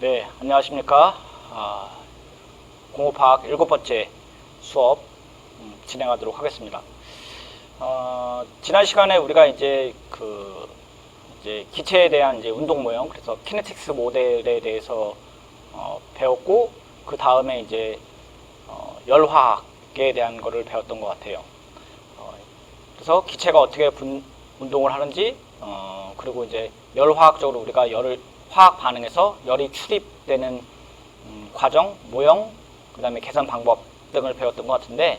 네, 안녕하십니까. 공업화학 7번째 수업 진행하도록 하겠습니다. 지난 시간에 우리가 이제 기체에 대한 이제 운동 모형, 그래서 키네틱스 모델에 대해서 배웠고, 그 다음에 이제 열화학에 대한 거를 배웠던 것 같아요. 그래서 기체가 어떻게 운동을 하는지, 그리고 이제 열화학적으로 우리가 화학 반응에서 열이 출입되는 과정, 모형, 그 다음에 계산 방법 등을 배웠던 것 같은데,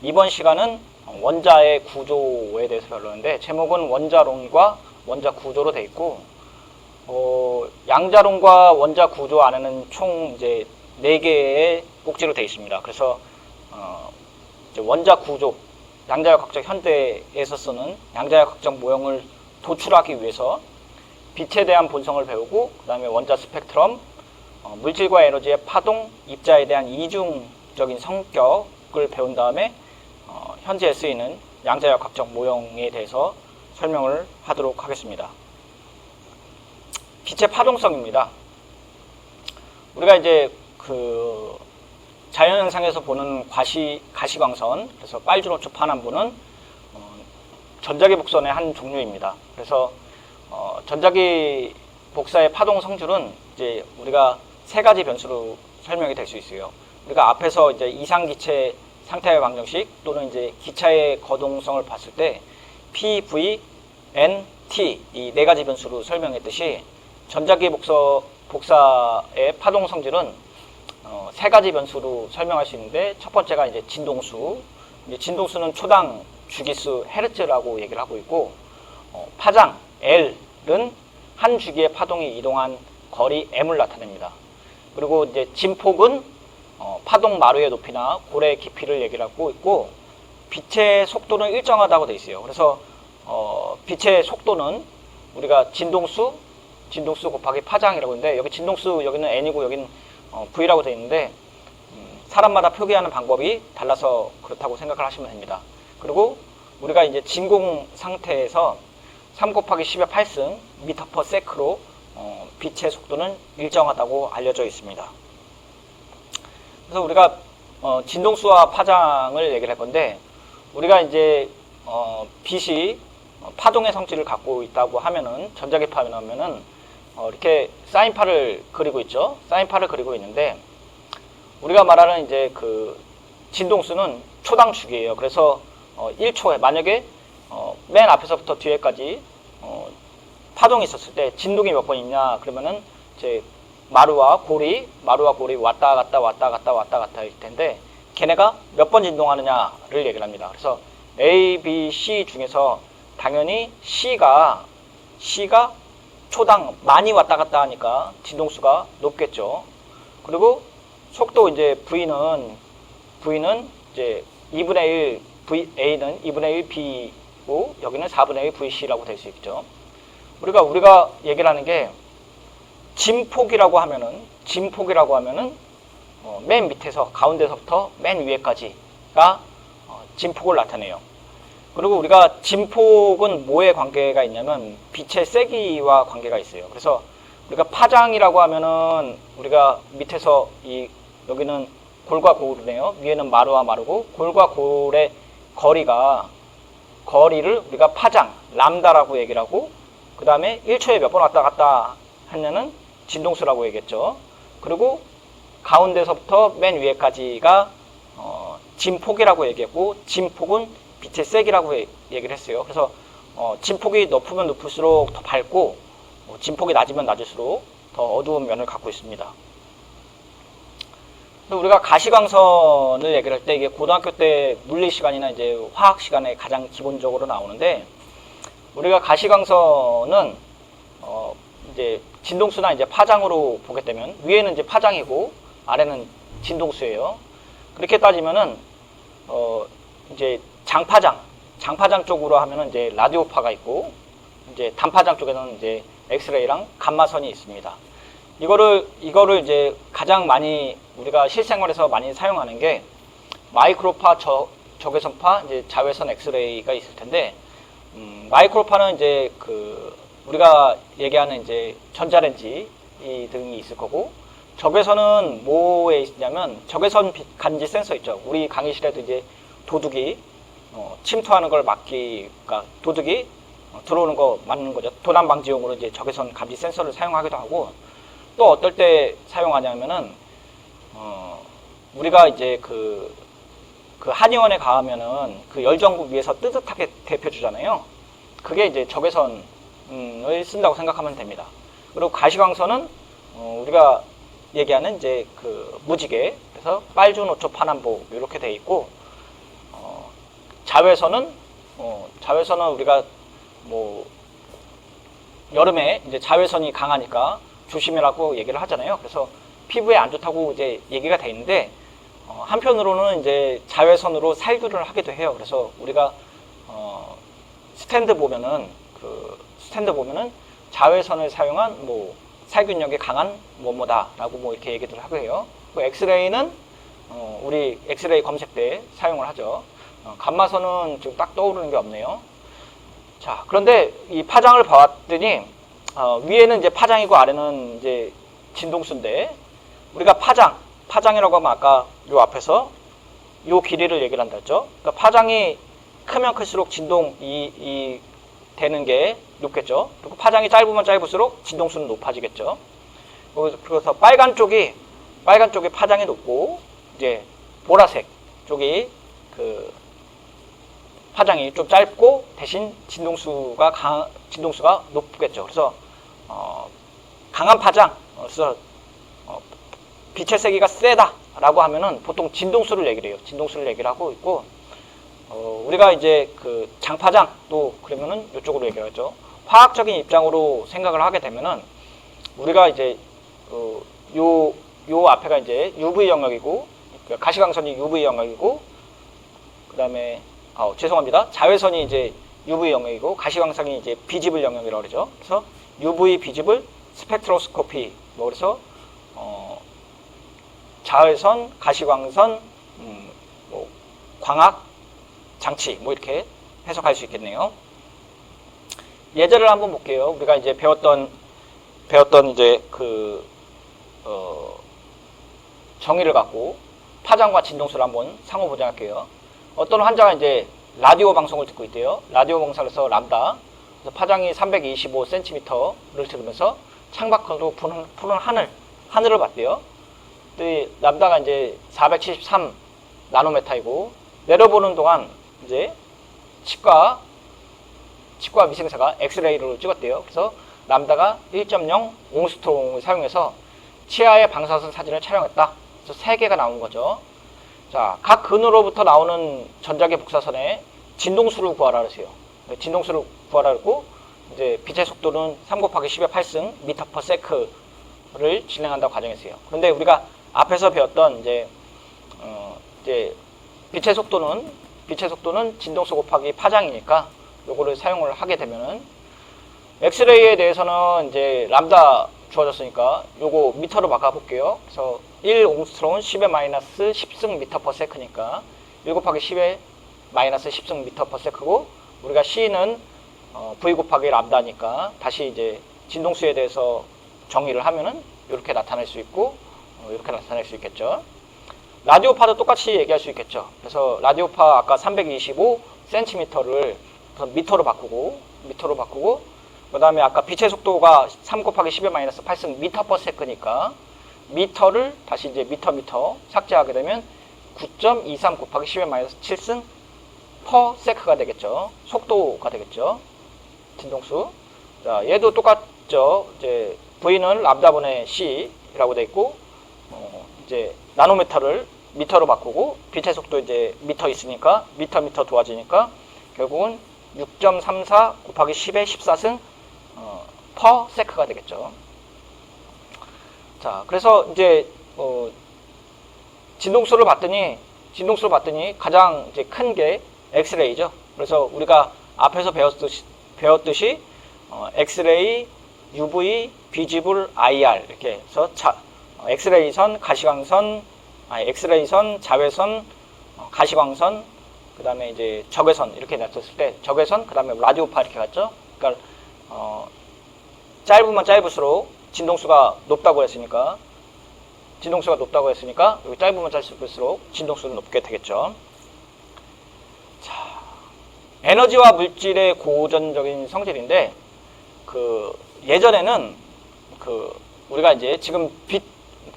이번 시간은 원자의 구조에 대해서 배웠는데, 제목은 원자론과 원자 구조로 되어 있고, 양자론과 원자 구조 안에는 총 이제 4개의 꼭지로 되어 있습니다. 그래서 이제 원자 구조, 양자역학적 현대에서 쓰는 양자역학적 모형을 도출하기 위해서 빛에 대한 본성을 배우고, 그 다음에 원자 스펙트럼, 물질과 에너지의 파동, 입자에 대한 이중적인 성격을 배운 다음에 현재 쓰이는 양자역학적 모형에 대해서 설명을 하도록 하겠습니다. 빛의 파동성입니다. 우리가 이제 자연현상에서 보는 가시광선, 그래서 빨주노초 파남보는 전자기 복선의 한 종류입니다. 그래서 전자기 복사의 파동 성질은 이제 우리가 3가지 변수로 설명이 될 수 있어요. 우리가 앞에서 이제 이상기체 상태의 방정식 또는 이제 기차의 거동성을 봤을 때 P, V, N, T 이 4가지 변수로 설명했듯이 전자기 복사의 파동 성질은 3가지 변수로 설명할 수 있는데, 첫 번째가 이제 진동수. 진동수는 초당 주기수 헤르츠라고 얘기를 하고 있고, 파장 L은 한 주기의 파동이 이동한 거리 M을 나타냅니다. 그리고 이제 진폭은 파동 마루의 높이나 고래의 깊이를 얘기를 하고 있고, 빛의 속도는 일정하다고 되어 있어요. 그래서 빛의 속도는 우리가 진동수 곱하기 파장이라고 하는데, 여기 진동수 여기는 N이고 여기는 V라고 되어 있는데, 사람마다 표기하는 방법이 달라서 그렇다고 생각을 하시면 됩니다. 그리고 우리가 이제 진공 상태에서 3 곱하기 10의 8승 미터 퍼 세크로 빛의 속도는 일정하다고 알려져 있습니다. 그래서 우리가 진동수와 파장을 얘기를 할 건데, 우리가 이제 빛이 파동의 성질을 갖고 있다고 하면은, 전자기파면 하면은 이렇게 사인파를 그리고 있죠. 사인파를 그리고 있는데, 우리가 말하는 이제 진동수는 초당 주기예요. 그래서 1초에 만약에 맨 앞에서부터 뒤에까지 파동이 있었을 때 진동이 몇 번 있냐 그러면은 이제 마루와 고리 왔다 갔다 일 텐데, 걔네가 몇 번 진동하느냐를 얘기를 합니다. 그래서 A, B, C 중에서 당연히 C가 초당 많이 왔다 갔다 하니까 진동수가 높겠죠. 그리고 속도 이제 V는 이제 2분의 1 A는 2분의 1 B고, 여기는 4분의 1 VC라고 될 수 있죠. 우리가 얘기를 하는 게 진폭이라고 하면은 맨 밑에서 가운데서부터 맨 위에까지가 진폭을 나타내요. 그리고 우리가 진폭은 뭐에 관계가 있냐면 빛의 세기와 관계가 있어요. 그래서 우리가 파장이라고 하면은 우리가 밑에서 여기는 골과 고르네요. 위에는 마루와 마루고, 골과 골의 거리를 우리가 파장, 람다라고 얘기를 하고, 그 다음에 1초에 몇 번 왔다 갔다 하냐는 진동수라고 얘기했죠. 그리고 가운데서부터 맨 위에까지가 진폭이라고 얘기했고, 진폭은 빛의 세기라고 얘기를 했어요. 그래서 진폭이 높으면 높을수록 더 밝고, 진폭이 낮으면 낮을수록 더 어두운 면을 갖고 있습니다. 우리가 가시광선을 얘기를 할 때, 이게 고등학교 때 물리 시간이나 이제 화학 시간에 가장 기본적으로 나오는데, 우리가 가시광선은 이제 진동수나 이제 파장으로 보게 되면 위에는 이제 파장이고 아래는 진동수예요. 그렇게 따지면은 이제 장파장 쪽으로 하면은 이제 라디오파가 있고, 이제 단파장 쪽에는 이제 엑스레이랑 감마선이 있습니다. 이거를 이제 가장 많이 우리가 실생활에서 많이 사용하는 게 마이크로파, 적외선파, 이제 자외선 엑스레이가 있을 텐데, 마이크로파는 이제 우리가 얘기하는 이제 전자레인지, 이 등이 있을 거고, 적외선은 뭐에 있냐면 적외선 감지 센서 있죠. 우리 강의실에도 이제 도둑이 침투하는 걸 막기, 그러니까 도둑이 들어오는 거 막는 거죠. 도난 방지용으로 이제 적외선 감지 센서를 사용하기도 하고, 또 어떨 때 사용하냐면은 우리가 이제 그 한의원에 가면은 그 열전구 위에서 뜨뜻하게 데펴주잖아요. 그게 이제 적외선을 쓴다고 생각하면 됩니다. 그리고 가시광선은 우리가 얘기하는 이제 그 무지개, 그래서 빨주, 노초, 파남보 이렇게 돼 있고, 자외선은 우리가 뭐 여름에 이제 자외선이 강하니까 조심해라고 얘기를 하잖아요. 그래서 피부에 안 좋다고 이제 얘기가 돼 있는데, 한편으로는 이제 자외선으로 살균을 하기도 해요. 그래서 우리가 스탠드 보면은 자외선을 사용한 뭐 살균력이 강한 뭐뭐다라고 뭐 이렇게 얘기를 하고 해요. 그 엑스레이는 우리 엑스레이 검색 때 사용을 하죠. 감마선은 지금 딱 떠오르는 게 없네요. 자, 그런데 이 파장을 봤더니 위에는 이제 파장이고 아래는 이제 진동수인데, 우리가 파장이라고 하면 아까 요 앞에서 요 길이를 얘기를 한다 했죠. 그러니까 파장이 크면 클수록 진동이 되는 게 높겠죠. 그리고 파장이 짧으면 짧을수록 진동수는 높아지겠죠. 그래서 빨간 쪽이 파장이 높고, 이제 보라색 쪽이 그 파장이 좀 짧고 대신 진동수가 높겠죠. 그래서 강한 파장, 그래서 빛의 세기가 세다라고 하면은 보통 진동수를 얘기를 해요. 진동수를 얘기를 하고 있고, 우리가 이제 그 장파장도 그러면은 이쪽으로 얘기를 하죠. 화학적인 입장으로 생각을 하게 되면은 우리가 이제 요 앞에가 이제 UV 영역이고, 가시광선이 UV 영역이고, 그 다음에 죄송합니다. 자외선이 이제 UV 영역이고 가시광선이 이제 비지블 영역이라고 그러죠. 그래서 UV 비지블 스펙트로스코피, 뭐 그래서 자외선, 가시광선, 뭐 광학 장치, 뭐 이렇게 해석할 수 있겠네요. 예제를 한번 볼게요. 우리가 이제 배웠던 이제 그 정의를 갖고 파장과 진동수를 한번 상호보장할게요. 어떤 환자가 이제 라디오 방송을 듣고 있대요. 라디오 방송에서 람다, 그래서 파장이 325cm를 들으면서 창밖으로 푸른 하늘을 봤대요. 근데 람다가 이제 473 나노메타이고, 내려보는 동안 이제 치과 위생사가 엑스레이를 찍었대요. 그래서 람다가 1.0 옹스트롱을 사용해서 치아의 방사선 사진을 촬영했다. 그래서 3개가 나온 거죠. 자, 각 근으로부터 나오는 전자기 복사선의 진동수를 구하라 그러세요. 진동수를 구하라 그러고, 이제 빛의 속도는 3 곱하기 10의 8승 미터 퍼 세크를 진행한다고 가정했어요. 그런데 우리가 앞에서 배웠던 이제 빛의 속도는 진동수 곱하기 파장이니까 요거를 사용을 하게 되면은, 엑스레이에 대해서는 이제 람다 주어졌으니까 요거 미터로 바꿔볼게요. 그래서 1 옹스트롱은 10의 마이너스 10승 미터 퍼 세크니까 1 곱하기 10의 마이너스 10승 미터 퍼 세크고, 우리가 C는 V 곱하기 람다니까 다시 이제 진동수에 대해서 정의를 하면은 이렇게 나타낼 수 있고, 이렇게 나타낼 수 있겠죠. 라디오파도 똑같이 얘기할 수 있겠죠. 그래서 라디오파 아까 325cm를 미터로 바꾸고, 그 다음에 아까 빛의 속도가 3 곱하기 10의 마이너스 8승 미터 퍼 세크니까 미터를 다시 이제 미터 삭제하게 되면 9.23 곱하기 10의 마이너스 7승 퍼 세크가 되겠죠. 속도가 되겠죠. 진동수. 자, 얘도 똑같죠. 이제 V는 람다분의 C라고 돼 있고, 이제 나노미터를 미터로 바꾸고, 빛의 속도 이제 미터 있으니까 미터 도와지니까 결국은 6.34 곱하기 10의 14승 퍼 세크가 되겠죠. 자, 그래서 이제 진동수를 봤더니 가장 이제 큰 게 엑스레이죠. 그래서 우리가 앞에서 배웠듯이 엑스레이, UV, 비지블, IR 이렇게 해서 엑스레이선, 가시광선, 엑스레이선, 자외선, 가시광선, 그 다음에 이제 적외선 이렇게 놨었을 때 적외선, 그 다음에 라디오파 이렇게 갔죠. 그러니까 짧으면 짧을수록 진동수가 높다고 했으니까 여기 짧으면 짧을수록 진동수는 높게 되겠죠. 자, 에너지와 물질의 고전적인 성질인데 예전에는 우리가 이제 지금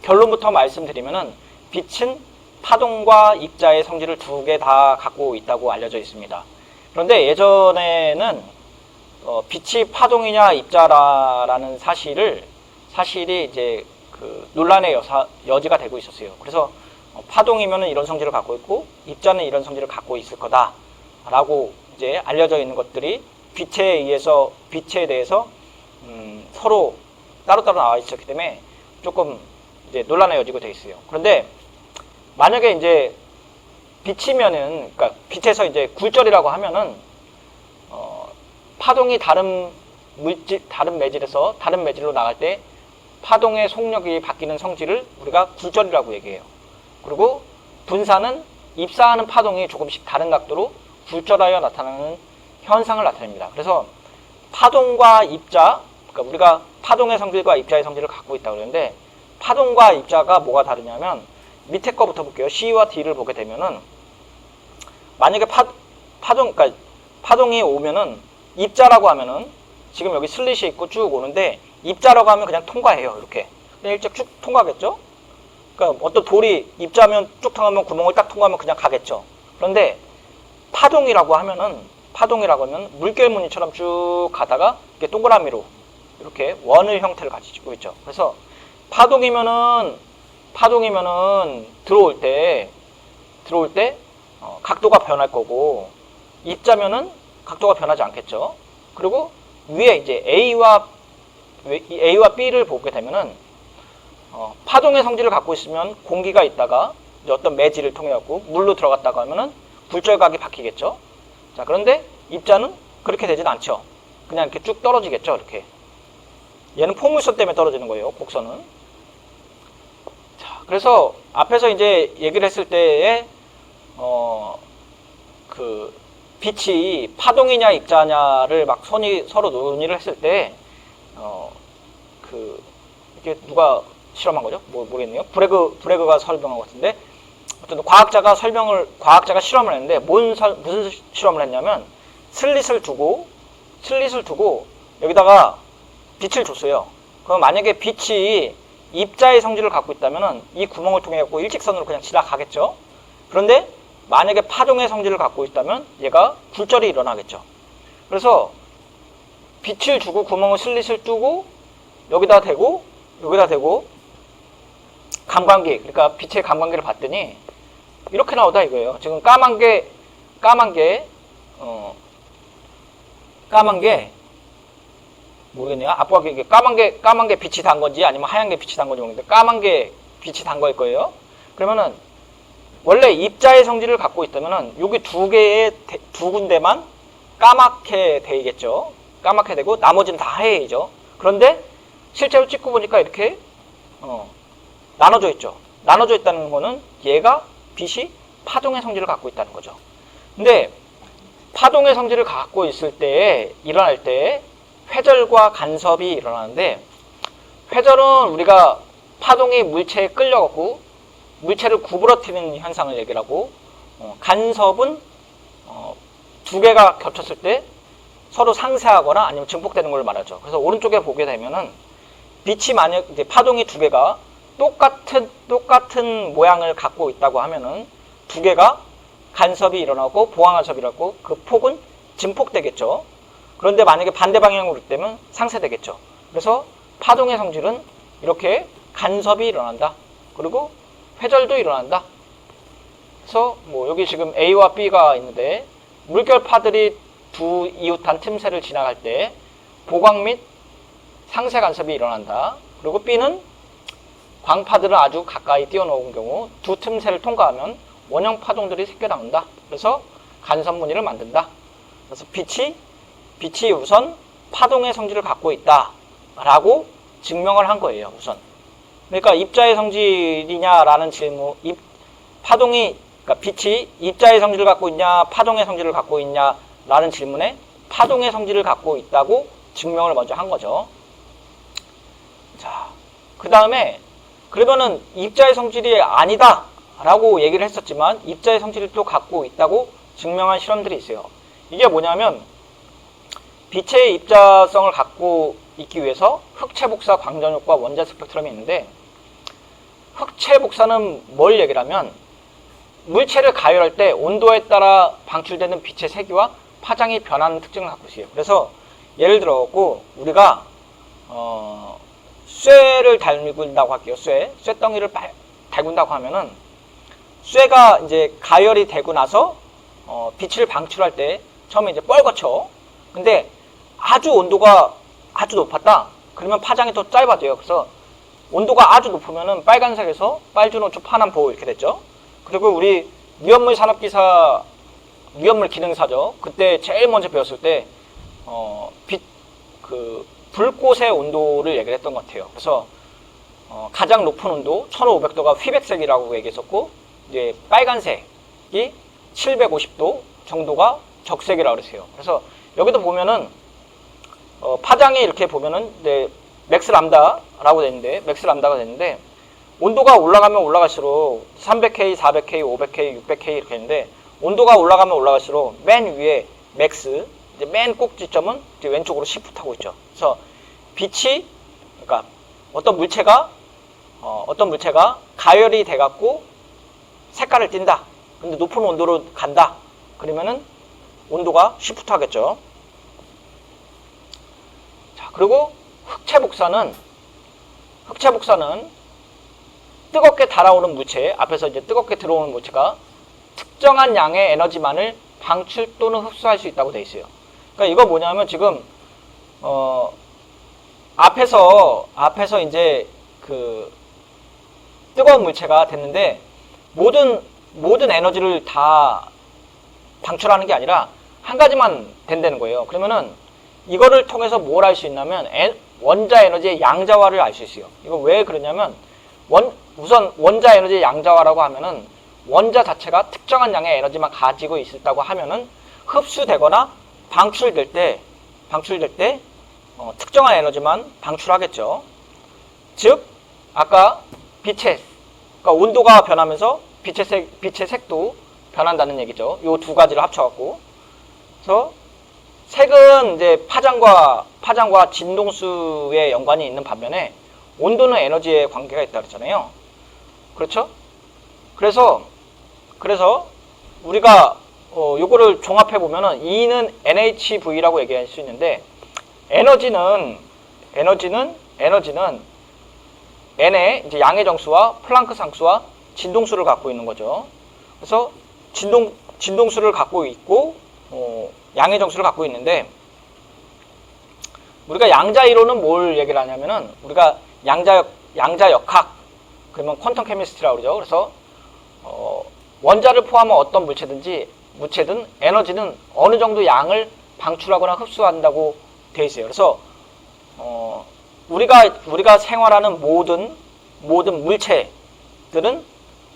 결론부터 말씀드리면은 빛은 파동과 입자의 성질을 두 개 다 갖고 있다고 알려져 있습니다. 그런데 예전에는 빛이 파동이냐 입자라는 사실이 이제 논란의 여지가 되고 있었어요. 그래서 파동이면은 이런 성질을 갖고 있고 입자는 이런 성질을 갖고 있을 거다라고 이제 알려져 있는 것들이 빛에 대해서 서로 따로따로 나와 있었기 때문에 조금 이제 논란의 여지가 되어 있어요. 그런데 만약에 이제 빛이면은, 그러니까 빛에서 이제 굴절이라고 하면은 파동이 다른 매질에서 다른 매질로 나갈 때 파동의 속력이 바뀌는 성질을 우리가 굴절이라고 얘기해요. 그리고 분사는 입사하는 파동이 조금씩 다른 각도로 굴절하여 나타나는 현상을 나타냅니다. 그래서 파동과 입자, 그러니까 우리가 파동의 성질과 입자의 성질을 갖고 있다고 그러는데, 파동과 입자가 뭐가 다르냐면, 밑에 거부터 볼게요. C와 D를 보게 되면은, 만약에 그러니까 파동이 오면은, 입자라고 하면은, 지금 여기 슬릿이 있고 쭉 오는데, 입자라고 하면 그냥 통과해요. 이렇게. 그냥 일찍 쭉 통과하겠죠? 그러니까 어떤 돌이 입자면 쭉 통하면 구멍을 딱 통과하면 그냥 가겠죠. 그런데, 파동이라고 하면 물결 무늬처럼 쭉 가다가 이렇게 동그라미로 이렇게 원의 형태를 가지고 있죠. 그래서 파동이면은 들어올 때 각도가 변할 거고, 입자면은 각도가 변하지 않겠죠. 그리고 위에 이제 A와 B를 보게 되면은 파동의 성질을 갖고 있으면 공기가 있다가 이제 어떤 매질을 통해 갖고 물로 들어갔다가 하면은 굴절각이 바뀌겠죠. 자, 그런데 입자는 그렇게 되진 않죠. 그냥 이렇게 쭉 떨어지겠죠. 이렇게. 얘는 포물선 때문에 떨어지는 거예요. 곡선은. 자, 그래서 앞에서 이제 얘기를 했을 때에 빛이 파동이냐 입자냐를 막 서로 논의를 했을 때 이게 누가 실험한 거죠? 모르겠네요. 브레그가 설명한 것 같은데, 어떤 과학자가 실험을 했는데, 무슨 실험을 했냐면, 슬릿을 두고 여기다가 빛을 줬어요. 그럼 만약에 빛이 입자의 성질을 갖고 있다면은 이 구멍을 통해 갖고 일직선으로 그냥 지나가겠죠. 그런데 만약에 파동의 성질을 갖고 있다면 얘가 굴절이 일어나겠죠. 그래서 빛을 주고 슬릿을 뚜고 여기다 대고 감광기, 그러니까 빛의 감광기를 봤더니 이렇게 나오다 이거예요. 지금 까만 게 모르겠네요. 앞과 이게 까만 게 빛이 단 건지 아니면 하얀 게 빛이 단 건지 모르겠는데, 까만 게 빛이 단 거일 거예요. 그러면은 원래 입자의 성질을 갖고 있다면은 여기 두 군데만 까맣게 되겠죠. 까맣게 되고 나머지는 다 하얘지죠. 그런데 실제로 찍고 보니까 이렇게 나눠져 있죠. 나눠져 있다는 거는 얘가 빛이 파동의 성질을 갖고 있다는 거죠. 근데 파동의 성질을 갖고 있을 때 일어날 때 회절과 간섭이 일어나는데, 회절은 우리가 파동이 물체에 끌려가고 물체를 구부러뜨리는 현상을 얘기를 하고, 간섭은 두 개가 겹쳤을 때 서로 상쇄하거나 아니면 증폭되는 걸 말하죠. 그래서 오른쪽에 보게 되면은 빛이 만약 이제 파동이 두 개가 똑같은 모양을 갖고 있다고 하면은 두 개가 간섭이 일어나고 보완간섭이 일어나고 그 폭은 증폭되겠죠. 그런데 만약에 반대 방향으로 되면 상쇄되겠죠. 그래서 파동의 성질은 이렇게 간섭이 일어난다. 그리고 회절도 일어난다. 그래서 뭐 여기 지금 A와 B가 있는데, 물결파들이 두 이웃한 틈새를 지나갈 때 보광 및 상쇄 간섭이 일어난다. 그리고 B는 광파들을 아주 가까이 띄워놓은 경우 두 틈새를 통과하면 원형 파동들이 생겨나온다. 그래서 간섭 무늬를 만든다. 그래서 빛이 우선 파동의 성질을 갖고 있다라고 증명을 한 거예요. 우선. 그러니까 입자의 성질이냐라는 질문, 그러니까 빛이 입자의 성질을 갖고 있냐, 파동의 성질을 갖고 있냐라는 질문에 파동의 성질을 갖고 있다고 증명을 먼저 한 거죠. 자, 그 다음에 그러면은 입자의 성질이 아니다 라고 얘기를 했었지만 입자의 성질을 또 갖고 있다고 증명한 실험들이 있어요. 이게 뭐냐면 빛의 입자성을 갖고 있기 위해서 흑체 복사, 광전 효과, 원자 스펙트럼이 있는데, 흑체 복사는 뭘 얘기를 하면 물체를 가열할 때 온도에 따라 방출되는 빛의 세기와 파장이 변하는 특징을 갖고 있어요. 그래서 예를 들어 우리가 쇠를 달군다고 할게요. 쇠덩이를 달군다고 하면은 쇠가 이제 가열이 되고 나서 빛을 방출할 때 처음에 이제 뻘겋죠. 근데 아주 온도가 아주 높았다. 그러면 파장이 더 짧아져요. 그래서 온도가 아주 높으면은 빨간색에서 빨주노초 파남보 이렇게 됐죠. 그리고 우리 위험물 산업기사, 위험물 기능사죠. 그때 제일 먼저 배웠을 때 불꽃의 온도를 얘기를 했던 것 같아요. 그래서 가장 높은 온도 1500도가 휘백색이라고 얘기했었고, 이제 빨간색이 750도 정도가 적색이라고 그랬어요. 그래서 여기도 보면은 파장이 이렇게 보면은 이제 맥스 람다라고 되는데, 맥스 람다가 되는데, 온도가 올라가면 올라갈수록 300K, 400K, 500K, 600K 이렇게 있는데, 온도가 올라가면 올라갈수록 맨 위에 맥스, 이제 맨 꼭지점은 이제 왼쪽으로 시프트하고 있죠. 그래서 빛이, 그러니까 어떤 물체가 가열이 돼갖고 색깔을 띈다. 근데 높은 온도로 간다. 그러면은 온도가 시프트 하겠죠. 자, 그리고 흑체 복사는 뜨겁게 달아오는 물체, 앞에서 이제 뜨겁게 들어오는 물체가 특정한 양의 에너지만을 방출 또는 흡수할 수 있다고 되어 있어요. 그러니까 이거 뭐냐면 지금 앞에서 이제 그 뜨거운 물체가 됐는데 모든 에너지를 다 방출하는 게 아니라 한 가지만 된다는 거예요. 그러면은 이거를 통해서 뭘 알 수 있냐면 원자 에너지의 양자화를 알 수 있어요. 이거 왜 그러냐면 우선 원자 에너지의 양자화라고 하면은 원자 자체가 특정한 양의 에너지만 가지고 있었다고 하면은 흡수되거나 방출될 때 특정한 에너지만 방출하겠죠. 즉 아까 그러니까 온도가 변하면서 빛의 색도 변한다는 얘기죠. 요 두 가지를 합쳐갖고. 그래서 색은 이제 파장과 진동수의 연관이 있는 반면에 온도는 에너지의 관계가 있다 그랬잖아요. 그렇죠? 그래서 우리가 요거를 종합해 보면은 E는 NHV라고 얘기할 수 있는데, 에너지는 N의 이제 양의 정수와 플랑크 상수와 진동수를 갖고 있는 거죠. 그래서 진동수를 갖고 있고 양의 정수를 갖고 있는데, 우리가 양자 이론은 뭘 얘기를 하냐면은 우리가 양자 역학, 그러면 퀀텀 케미스트리라고 그러죠. 그래서 원자를 포함한 어떤 물체든 에너지는 어느 정도 양을 방출하거나 흡수한다고 되어 있어요. 그래서 우리가 생활하는 모든 물체들은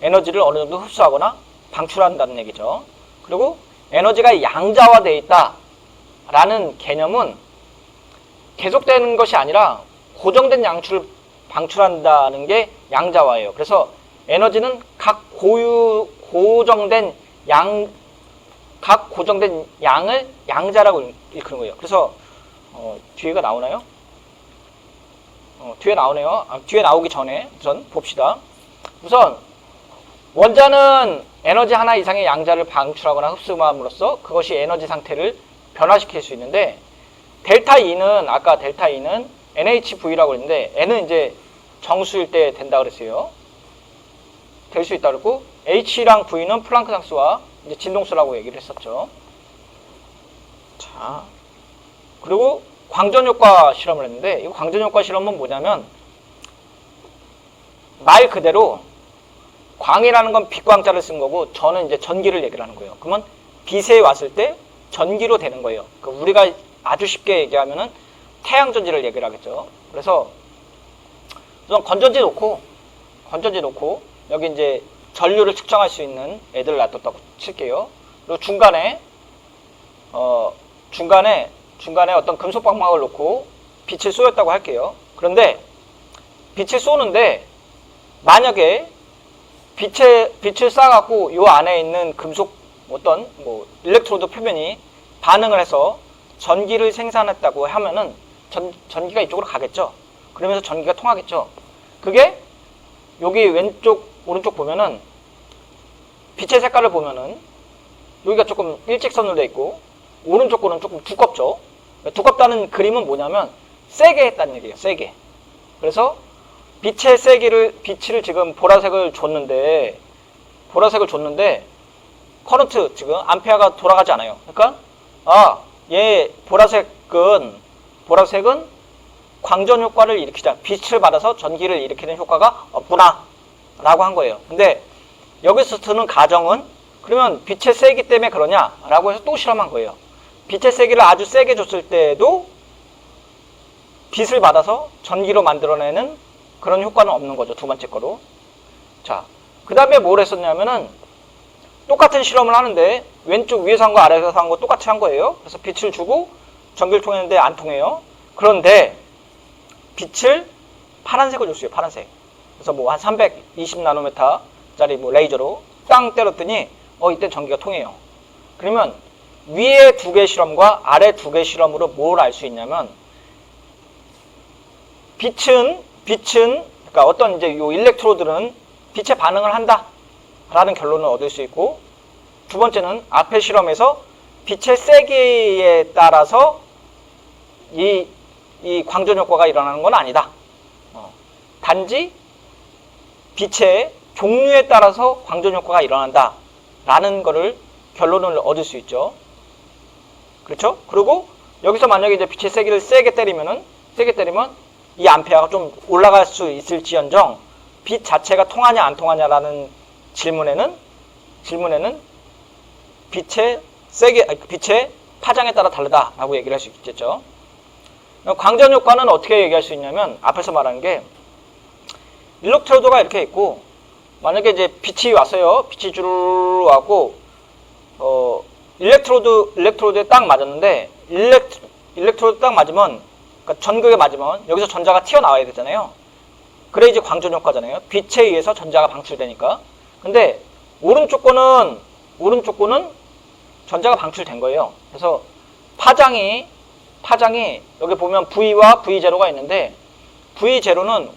에너지를 어느 정도 흡수하거나 방출한다는 얘기죠. 그리고 에너지가 양자화되어 있다라는 개념은 계속되는 것이 아니라 고정된 양을 방출한다는 게 양자화예요. 그래서 에너지는 각 고정된 양을 양자라고 일컫는 거예요. 그래서 뒤에가 나오나요? 뒤에 나오네요. 뒤에 나오기 전에 우선 봅시다. 우선 원자는 에너지 하나 이상의 양자를 방출하거나 흡수함으로써 그것이 에너지 상태를 변화시킬 수 있는데, 아까 델타 E는 NHV라고 했는데, N은 이제 정수일 때 된다 그랬어요. 될 수 있다 그랬고, H랑 V는 플랑크 상수와 이제 진동수라고 얘기를 했었죠. 자, 그리고 광전효과 실험을 했는데, 이 광전효과 실험은 뭐냐면 말 그대로 광이라는 건 빛광자를 쓴 거고, 저는 이제 전기를 얘기를 하는 거예요. 그러면 빛에 왔을 때 전기로 되는 거예요. 그러니까 우리가 아주 쉽게 얘기하면은 태양전지를 얘기를 하겠죠. 그래서 우선 건전지 놓고 여기 이제 전류를 측정할 수 있는 애들을 놔뒀다고 칠게요. 그리고 중간에 어떤 금속 방망을 놓고 빛을 쏘였다고 할게요. 그런데 빛을 쏘는데 만약에 빛을 쏴갖고 요 안에 있는 금속 어떤 뭐 일렉트로드 표면이 반응을 해서 전기를 생산했다고 하면은 전기가 이쪽으로 가겠죠. 그러면서 전기가 통하겠죠. 그게 여기 왼쪽 오른쪽 보면은 빛의 색깔을 보면은 여기가 조금 일직선으로 돼 있고 오른쪽 거는 조금 두껍죠. 두껍다는 그림은 뭐냐면 세게 했다는 얘기예요. 세게. 그래서 빛의 빛을 지금 보라색을 줬는데 커런트 지금 암페어가 돌아가지 않아요. 그러니까 얘 보라색은 광전 효과를 일으키자. 빛을 받아서 전기를 일으키는 효과가 없구나 라고 한 거예요. 근데 여기서 드는 가정은 그러면 빛의 세기 때문에 그러냐 라고 해서 또 실험한 거예요. 빛의 세기를 아주 세게 줬을 때도 빛을 받아서 전기로 만들어내는 그런 효과는 없는 거죠. 두 번째 거로. 자, 그 다음에 뭘 했었냐면은 똑같은 실험을 하는데 왼쪽 위에서 한 거 아래에서 한 거 똑같이 한 거예요. 그래서 빛을 주고 전기를 통했는데 안 통해요. 그런데 빛을 파란색을 줬어요. 파란색. 그래서 뭐 한 320나노미터짜리 뭐 레이저로 땅 때렸더니 이때 전기가 통해요. 그러면 위에 두 개 실험과 아래 두 개 실험으로 뭘 알 수 있냐면 빛은 그러니까 어떤 이제 요 일렉트로드는 빛에 반응을 한다 라는 결론을 얻을 수 있고, 두 번째는 앞에 실험에서 빛의 세기에 따라서 이 광전 효과가 일어나는 건 아니다. 단지 빛의 종류에 따라서 광전 효과가 일어난다 라는 거를 결론을 얻을 수 있죠. 그렇죠? 그리고 여기서 만약에 이제 빛의 세기를 세게 때리면 이 암페어가 좀 올라갈 수 있을지언정 빛 자체가 통하냐 안 통하냐라는 질문에는 빛의 파장에 따라 다르다라고 얘기를 할 수 있겠죠. 광전 효과는 어떻게 얘기할 수 있냐면 앞에서 말한 게 일렉트로드가 이렇게 있고 만약에 이제 빛이 왔어요. 빛이 주르르 왔고 일렉트로드에 딱 맞았는데 일렉트로드 딱 맞으면 그러니까 전극에 맞으면 여기서 전자가 튀어나와야 되잖아요. 그래 이제 광전 효과잖아요. 빛에 의해서 전자가 방출되니까. 근데 오른쪽 거는 전자가 방출된 거예요. 그래서 파장이 여기 보면 V와 V0가 있는데 V0는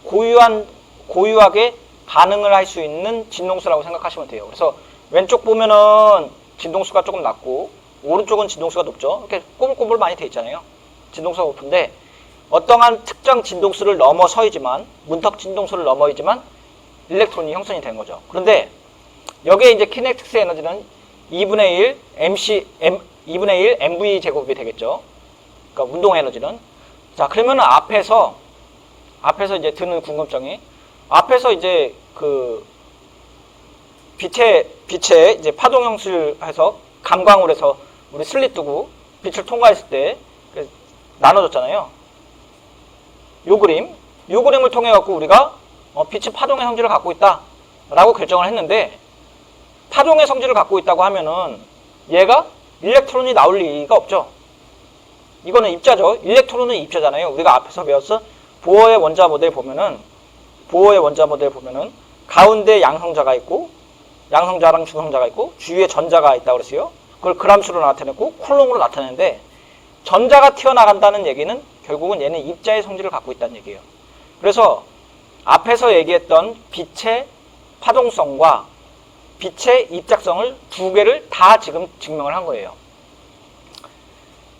고유하게 반응을 할 수 있는 진동수라고 생각하시면 돼요. 그래서 왼쪽 보면은 진동수가 조금 낮고 오른쪽은 진동수가 높죠. 이렇게 꼬불꼬불 많이 돼 있잖아요. 진동수가 높은데 어떠한 특정 진동수를 넘어서이지만 문턱 진동수를 넘어이지만 일렉트론이 형성이 된 거죠. 그런데 여기에 이제 키네틱스 에너지는 2분의 1 mv 제곱이 되겠죠. 그러니까 운동 에너지는. 자, 그러면은 앞에서 이제 드는 궁금증이 앞에서 이제 그 빛의 이제 파동 형식을 해서 감광을 해서 우리 슬릿 두고 빛을 통과했을 때 나눠졌잖아요. 요 그림을 통해 갖고 우리가 빛이 파동의 성질을 갖고 있다라고 결정을 했는데 파동의 성질을 갖고 있다고 하면은 얘가 일렉트론이 나올 리가 없죠. 이거는 입자죠. 일렉트론은 입자잖아요. 우리가 앞에서 배웠어. 보어의 원자 모델 보면은 가운데 양성자가 있고 양성자랑 중성자가 있고 주위에 전자가 있다고 그랬어요. 그걸 그람수로 나타냈고 쿨롱으로 나타내는데 전자가 튀어나간다는 얘기는 결국은 얘는 입자의 성질을 갖고 있다는 얘기예요. 그래서 앞에서 얘기했던 빛의 파동성과 빛의 입작성을 두 개를 다 지금 증명을 한 거예요.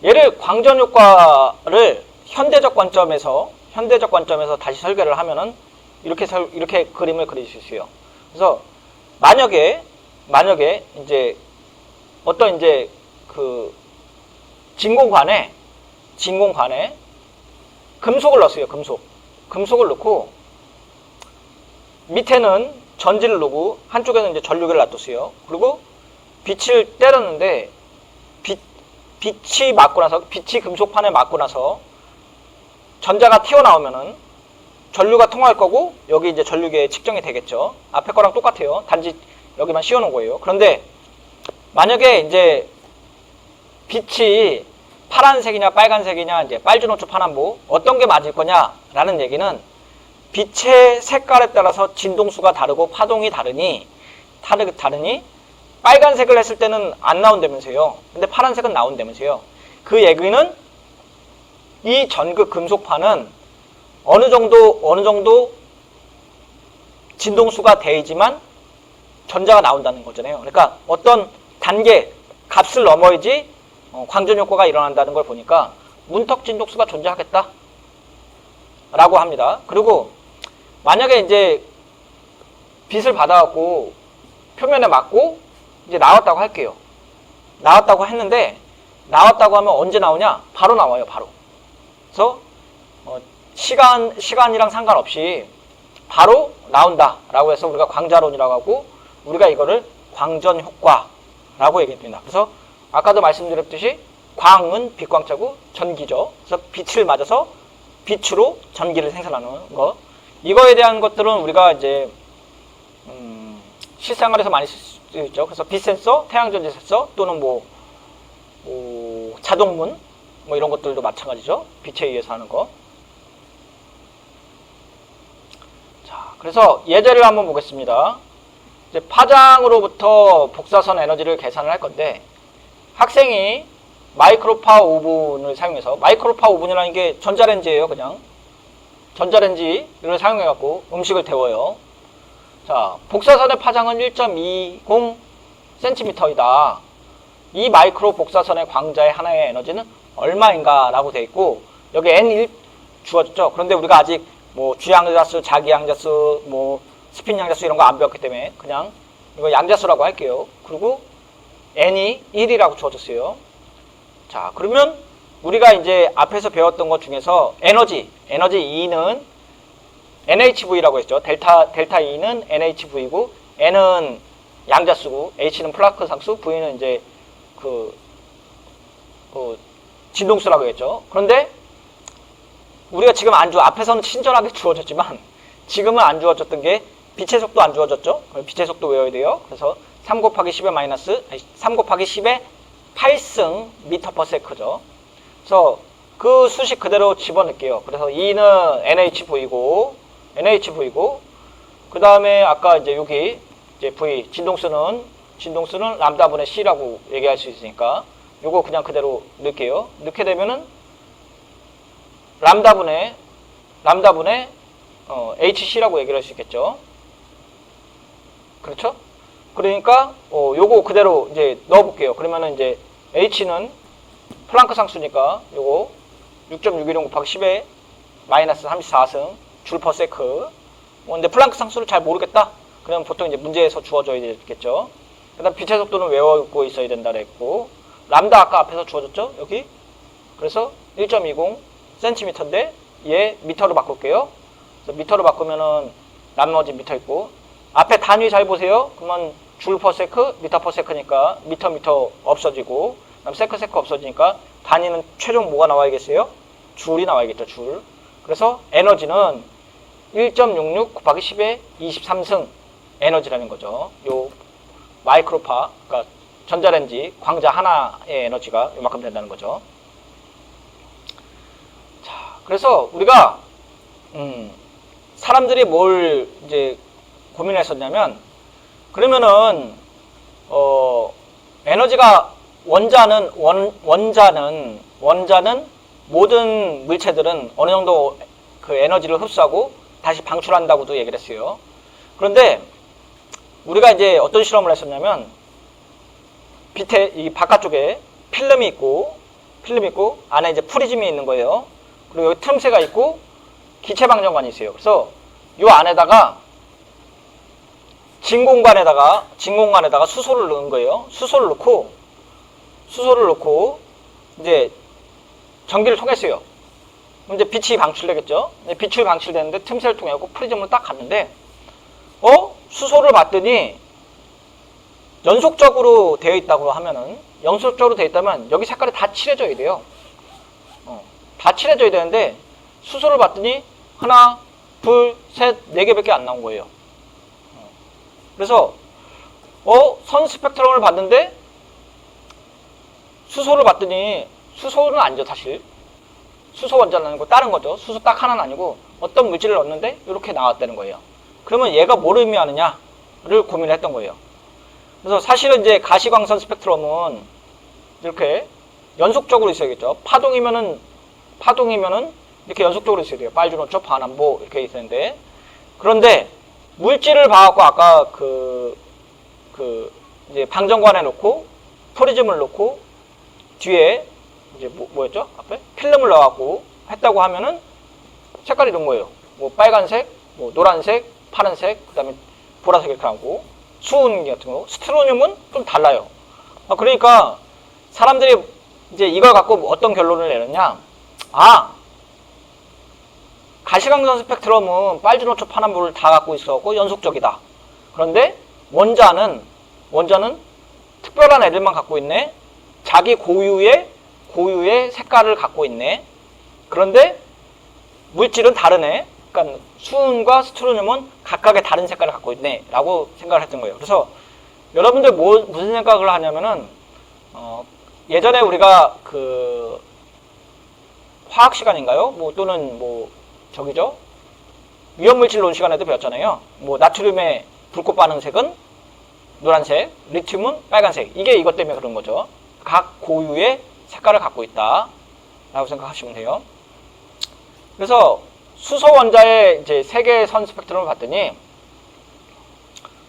얘를 광전 효과를 현대적 관점에서 다시 설계를 하면은 이렇게 그림을 그릴 수 있어요. 그래서 만약에 이제 어떤 이제 그 진공관에 금속을 넣었어요. 금속을 넣고 밑에는 전지를 놓고 한쪽에는 이제 전류계를 놔뒀어요. 그리고 빛을 때렸는데 빛이 금속판에 맞고 나서 전자가 튀어나오면은 전류가 통할 거고 여기 이제 전류계에 측정이 되겠죠. 앞에 거랑 똑같아요. 단지 여기만 씌워놓은 거예요. 그런데 만약에 이제 빛이 파란색이냐 빨간색이냐 이제 빨주노초 파남보 어떤 게 맞을 거냐라는 얘기는 빛의 색깔에 따라서 진동수가 다르고 파동이 다르니 빨간색을 했을 때는 안 나온다면서요. 근데 파란색은 나온다면서요. 그 얘기는 이 전극 금속파는 어느 정도 진동수가 돼야지만 전자가 나온다는 거잖아요. 그러니까 어떤 단계, 값을 넘어야지 광전 효과가 일어난다는 걸 보니까 문턱 진동수가 존재하겠다 라고 합니다. 그리고 만약에 이제 빛을 받아갖고 표면에 맞고 이제 나왔다고 할게요. 나왔다고 했는데 나왔다고 하면 언제 나오냐? 바로 나와요. 바로. 그래서 시간이랑 상관없이 바로 나온다 라고 해서 우리가 광자론이라고 하고 우리가 이거를 광전 효과라고 얘기합니다. 그래서 아까도 말씀드렸듯이 광은 빛광자고 전기죠. 그래서 빛을 맞아서 빛으로 전기를 생산하는 거. 이거에 대한 것들은 우리가 이제 실생활에서 많이 쓸 수 있죠. 그래서 빛 센서, 태양전지 센서 또는 자동문 이런 것들도 마찬가지죠. 빛에 의해서 하는 거. 자, 그래서 예제를 한번 보겠습니다. 이제 파장으로부터 복사선 에너지를 계산을 할 건데 학생이 마이크로파 오븐을 사용해서 마이크로파 오븐이라는 게 전자레인지예요. 그냥 전자레인지를 사용해 갖고 음식을 데워요. 자, 복사선의 파장은 1.20cm이다. 이 마이크로 복사선의 광자의 하나의 에너지는 얼마인가 라고 되어 있고 여기 N1 주어졌죠. 그런데 우리가 아직 주양자수, 자기양자수, 스핀 양자수 이런 거 안 배웠기 때문에 그냥 이거 양자수라고 할게요. 그리고 N이 1이라고 주어졌어요. 자, 그러면 우리가 이제 앞에서 배웠던 것 중에서 에너지 E는 NHV라고 했죠. 델타 E는 NHV고 N은 양자수고 H는 플랑크 상수, V는 이제 진동수라고 했죠. 그런데 우리가 지금 앞에서는 친절하게 주어졌지만 지금은 안 주어졌던 게 빛의 속도 안 주어졌죠. 빛의 속도 외워야 돼요. 그래서 3 곱하기 10의 8승 미터 퍼 세크죠. 그래서 그 수식 그대로 집어넣을게요. 그래서 E는 NHV고 그 다음에 아까 이제 여기 이제 V 진동수는 람다분의 C라고 얘기할 수 있으니까 요거 그냥 그대로 넣을게요. 넣게 되면은 람다분의 HC라고 얘기를 할 수 있겠죠. 그렇죠? 그러니까 요거 그대로 이제 넣어볼게요. 그러면은 이제 H는 플랑크 상수니까 요거 6.610 곱하기 10의 마이너스 34승 줄 퍼 세크. 근데 플랑크 상수를 잘 모르겠다. 그러면 보통 이제 문제에서 주어져야 되겠죠. 그다음 빛의 속도는 외우고 있어야 된다 그랬고 람다 아까 앞에서 주어졌죠? 여기. 그래서 1.20cm인데 얘 미터로 바꿀게요. 그래서 미터로 바꾸면은 나머지 미터 있고 앞에 단위 잘 보세요. 그러면 줄 퍼 세크, 미터 퍼 세크니까 미터 없어지고 그다음 세크 없어지니까 단위는 최종 뭐가 나와야겠어요? 줄이 나와야겠죠. 줄. 그래서 에너지는 1.66 곱하기 10의 23승 에너지라는 거죠. 요 마이크로파, 그러니까 전자레인지 광자 하나의 에너지가 요만큼 된다는 거죠. 자, 그래서 우리가 사람들이 뭘 이제 고민했었냐면 그러면은 에너지가 원자는 모든 물체들은 어느 정도 그 에너지를 흡수하고 다시 방출한다고도 얘기를 했어요. 그런데 우리가 이제 어떤 실험을 했었냐면 빛의 이 바깥쪽에 필름이 있고 안에 이제 프리즘이 있는 거예요. 그리고 여기 틈새가 있고 기체 방정관이 있어요. 그래서 요 안에다가 진 공간에다가 수소를 넣은 거예요. 수소를 넣고 이제 전기를 통했어요. 이제 빛이 방출되겠죠. 빛이 방출되는데 틈새를 통해 갖고 프리즘을 딱 갔는데 수소를 봤더니 연속적으로 되어 있다고 하면은 여기 색깔이 다 칠해져야 돼요. 다 칠해져야 되는데 수소를 봤더니 하나, 둘, 셋, 네 개밖에 안 나온 거예요. 그래서 선 스펙트럼을 봤는데 수소를 봤더니 수소는 아니죠. 사실 수소 원자는 아니고 다른 거죠. 수소 딱 하나는 아니고 어떤 물질을 넣었는데 이렇게 나왔다는 거예요. 그러면 얘가 뭘 의미하느냐를 고민을 했던 거예요. 그래서 사실은 이제 가시광선 스펙트럼은 이렇게 연속적으로 있어야겠죠. 파동이면은 이렇게 연속적으로 있어야 돼요. 빨주노초, 반환보 이렇게 있었는데, 그런데 물질을 봐갖고 아까 이제 방전관에 놓고 프리즘을 놓고 뒤에 이제 뭐였죠? 앞에 필름을 넣어갖고 했다고 하면은 색깔이 이런 거예요. 뭐 빨간색, 뭐 노란색, 파란색, 그다음에 보라색 이렇게 나오고, 수은 같은 거, 스트로늄은 좀 달라요. 그러니까 사람들이 이제 이걸 갖고 어떤 결론을 내느냐? 가시광선 스펙트럼은 빨주노초, 파남보를 다 갖고 있었고 연속적이다. 그런데 원자는 특별한 애들만 갖고 있네. 자기 고유의 색깔을 갖고 있네. 그런데 물질은 다르네. 그러니까 수은과 스트로늄은 각각의 다른 색깔을 갖고 있네 라고 생각을 했던 거예요. 그래서 여러분들 무슨 생각을 하냐면은 예전에 우리가 그 화학 시간인가요? 또는 저기죠? 위험물질론 시간에도 배웠잖아요. 나트륨의 불꽃 반응색은 노란색, 리튬은 빨간색. 이게 이것 때문에 그런 거죠. 각 고유의 색깔을 갖고 있다 라고 생각하시면 돼요. 그래서 수소 원자의 이제 세 개의 선 스펙트럼을 봤더니,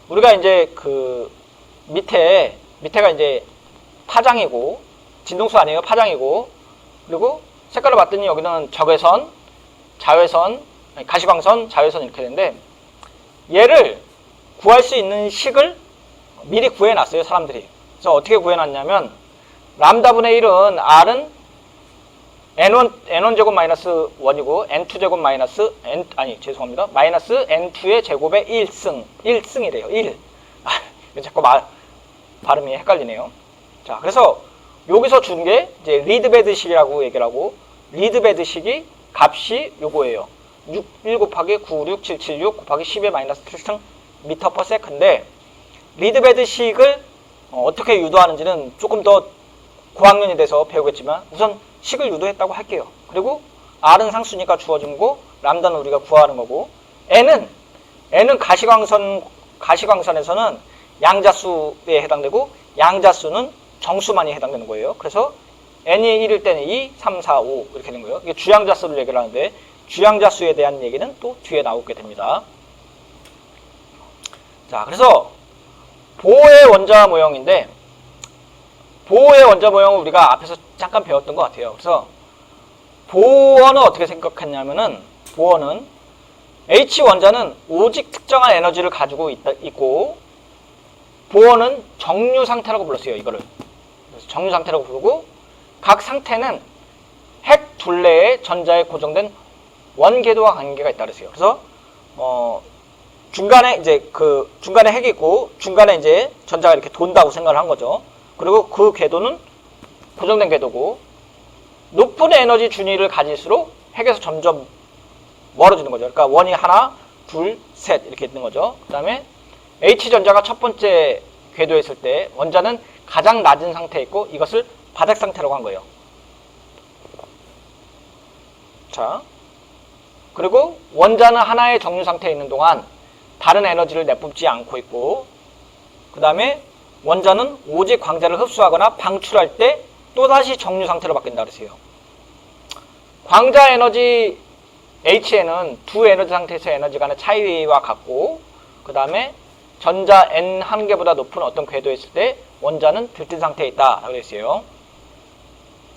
우리가 이제 그 밑에가 이제 파장이고, 진동수 아니에요. 파장이고, 그리고 색깔을 봤더니 여기는 적외선, 자외선, 가시광선, 자외선 이렇게 되는데, 얘를 구할 수 있는 식을 미리 구해놨어요, 사람들이. 그래서 어떻게 구해놨냐면, 람다분의 1은 R은 N1제곱 마이너스 1이고, N2제곱 마이너스, 마이너스 N2의 제곱의 1승이래요, 1. 자꾸 발음이 헷갈리네요. 자, 그래서 여기서 준 게 이제 리드베드식이라고 얘기를 하고, 리드베드식이 값이 요거예요. 1 곱하기 96776 곱하기 10의 마이너스 7승 미터 퍼 세컨인데, 리드베드식을 어떻게 유도하는지는 조금 더 고학년이 돼서 배우겠지만 우선 식을 유도했다고 할게요. 그리고 R은 상수니까 주어진 거고, 람다는 우리가 구하는 거고, N은 가시광선에서는 양자수에 해당되고, 양자수는 정수만이 해당되는 거예요. 그래서 N이 1일 때는 2, 3, 4, 5 이렇게 되는 거예요. 이게 주양자수를 얘기를 하는데, 주양자수에 대한 얘기는 또 뒤에 나오게 됩니다. 자, 그래서 보호의 원자 모형인데, 보호의 원자 모형을 우리가 앞에서 잠깐 배웠던 것 같아요. 그래서 보호는 어떻게 생각했냐면은, 보호는 H 원자는 오직 특정한 에너지를 가지고 있고, 보호는 정류 상태라고 불렀어요. 이거를. 그래서 정류 상태라고 부르고, 각 상태는 핵 둘레의 전자에 고정된 원궤도와 관계가 있다 그랬어요. 그래서 중간에 핵이 있고, 중간에 이제 전자가 이렇게 돈다고 생각을 한 거죠. 그리고 그 궤도는 고정된 궤도고, 높은 에너지 준위를 가질수록 핵에서 점점 멀어지는 거죠. 그러니까 원이 하나, 둘, 셋 이렇게 있는 거죠. 그 다음에 H전자가 첫 번째 궤도에 있을 때 원자는 가장 낮은 상태에 있고, 이것을 바닥 상태라고 한 거예요. 자, 그리고 원자는 하나의 정류 상태에 있는 동안 다른 에너지를 내뿜지 않고 있고, 그 다음에 원자는 오직 광자를 흡수하거나 방출할 때 또다시 정류 상태로 바뀐다 그랬어요. 광자 에너지 H에는 두 에너지 상태에서 에너지 간의 차이와 같고, 그 다음에 전자 N 한 개보다 높은 어떤 궤도에 있을 때 원자는 들뜬 상태에 있다 그랬어요.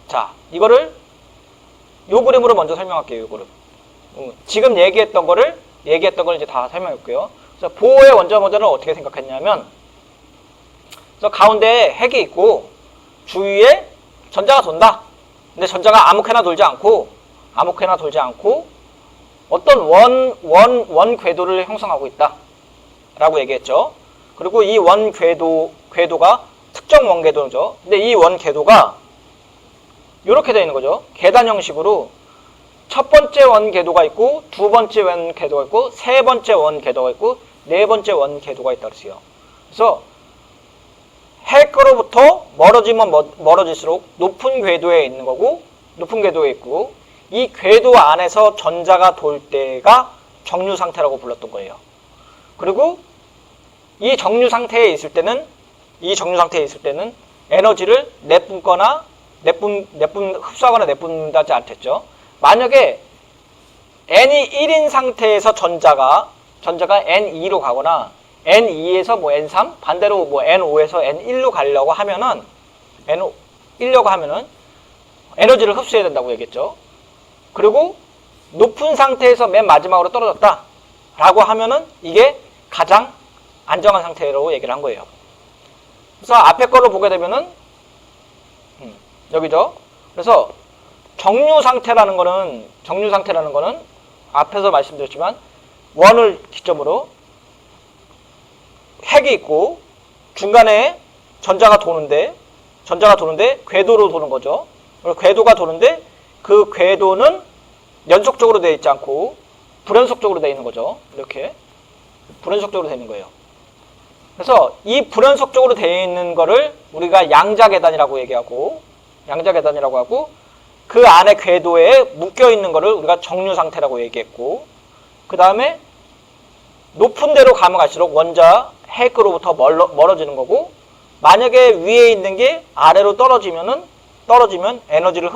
자, 이거를 요 그림으로 먼저 설명할게요. 요 그림. 지금 얘기했던 걸 이제 다 설명해 볼게요. 그래서 보호의 원자 모델을 어떻게 생각했냐면, 그래서 가운데에 핵이 있고 주위에 전자가 돈다. 근데 전자가 아무렇게나 돌지 않고 어떤 원 궤도를 형성하고 있다 라고 얘기했죠. 그리고 이 원 궤도가 특정 원 궤도죠. 근데 이 원 궤도가 이렇게 되어 있는 거죠. 계단 형식으로 첫 번째 원 궤도가 있고, 두 번째 원 궤도가 있고, 세 번째 원 궤도가 있고, 네 번째 원 궤도가 있다 그랬어요. 그래서 핵으로부터 멀어지면 멀어질수록 높은 궤도에 있는 거고, 높은 궤도에 있고, 이 궤도 안에서 전자가 돌 때가 정류 상태라고 불렀던 거예요. 그리고 이 정류 상태에 있을 때는 에너지를 내뿜거나 흡수하거나 내뿜하지 않겠죠. 만약에 n이 1인 상태에서 전자가 n2로 가거나 n2에서 뭐 n3 반대로 뭐 n5에서 n1로 가려고 하면은 에너지를 흡수해야 된다고 얘기했죠. 그리고 높은 상태에서 맨 마지막으로 떨어졌다 라고 하면은 이게 가장 안정한 상태로 얘기를 한 거예요. 그래서 앞에 걸로 보게 되면은 여기죠. 그래서 정류 상태라는 거는 앞에서 말씀드렸지만 원을 기점으로 핵이 있고 중간에 전자가 도는데 궤도로 도는 거죠. 궤도가 도는데 그 궤도는 연속적으로 되어 있지 않고 불연속적으로 되어 있는 거죠. 이렇게 불연속적으로 되어 있는 거예요. 그래서 이 불연속적으로 되어 있는 거를 우리가 양자계단이라고 얘기하고 그 안에 궤도에 묶여 있는 거를 우리가 정류 상태라고 얘기했고 그 다음에 높은 데로 가면 갈수록 원자 핵으로부터 멀어지는 거고 만약에 위에 있는 게 아래로 떨어지면 에너지를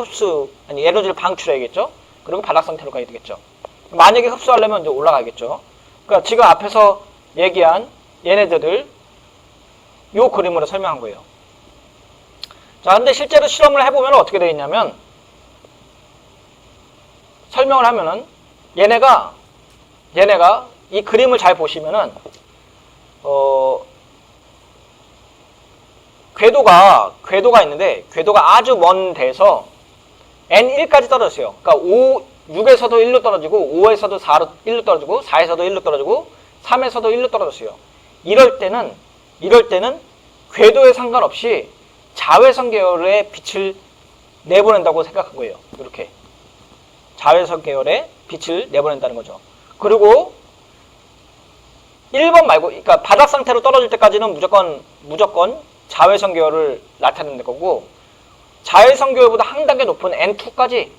방출해야겠죠. 그리고 바닥 상태로 가야 되겠죠. 만약에 흡수하려면 이제 올라가겠죠. 그러니까 지금 앞에서 얘기한 얘네들을 요 그림으로 설명한 거예요. 자, 근데 실제로 실험을 해보면 어떻게 되어 있냐면 설명을 하면은 얘네가 이 그림을 잘 보시면은 궤도가 있는데 궤도가 아주 먼 데서 N1까지 떨어졌어요. 그러니까 6에서도 1로 떨어지고 5에서도 1로 떨어지고 4에서도 1로 떨어지고 3에서도 1로 떨어졌어요. 이럴 때는 궤도에 상관없이 자외선 계열의 빛을 내보낸다고 생각한 거예요. 이렇게 자외선 계열의 빛을 내보낸다는 거죠. 그리고 1번 말고 그러니까 바닥 상태로 떨어질 때까지는 무조건 자외선 계열을 나타내는 거고 자외선 계열보다 한 단계 높은 N2까지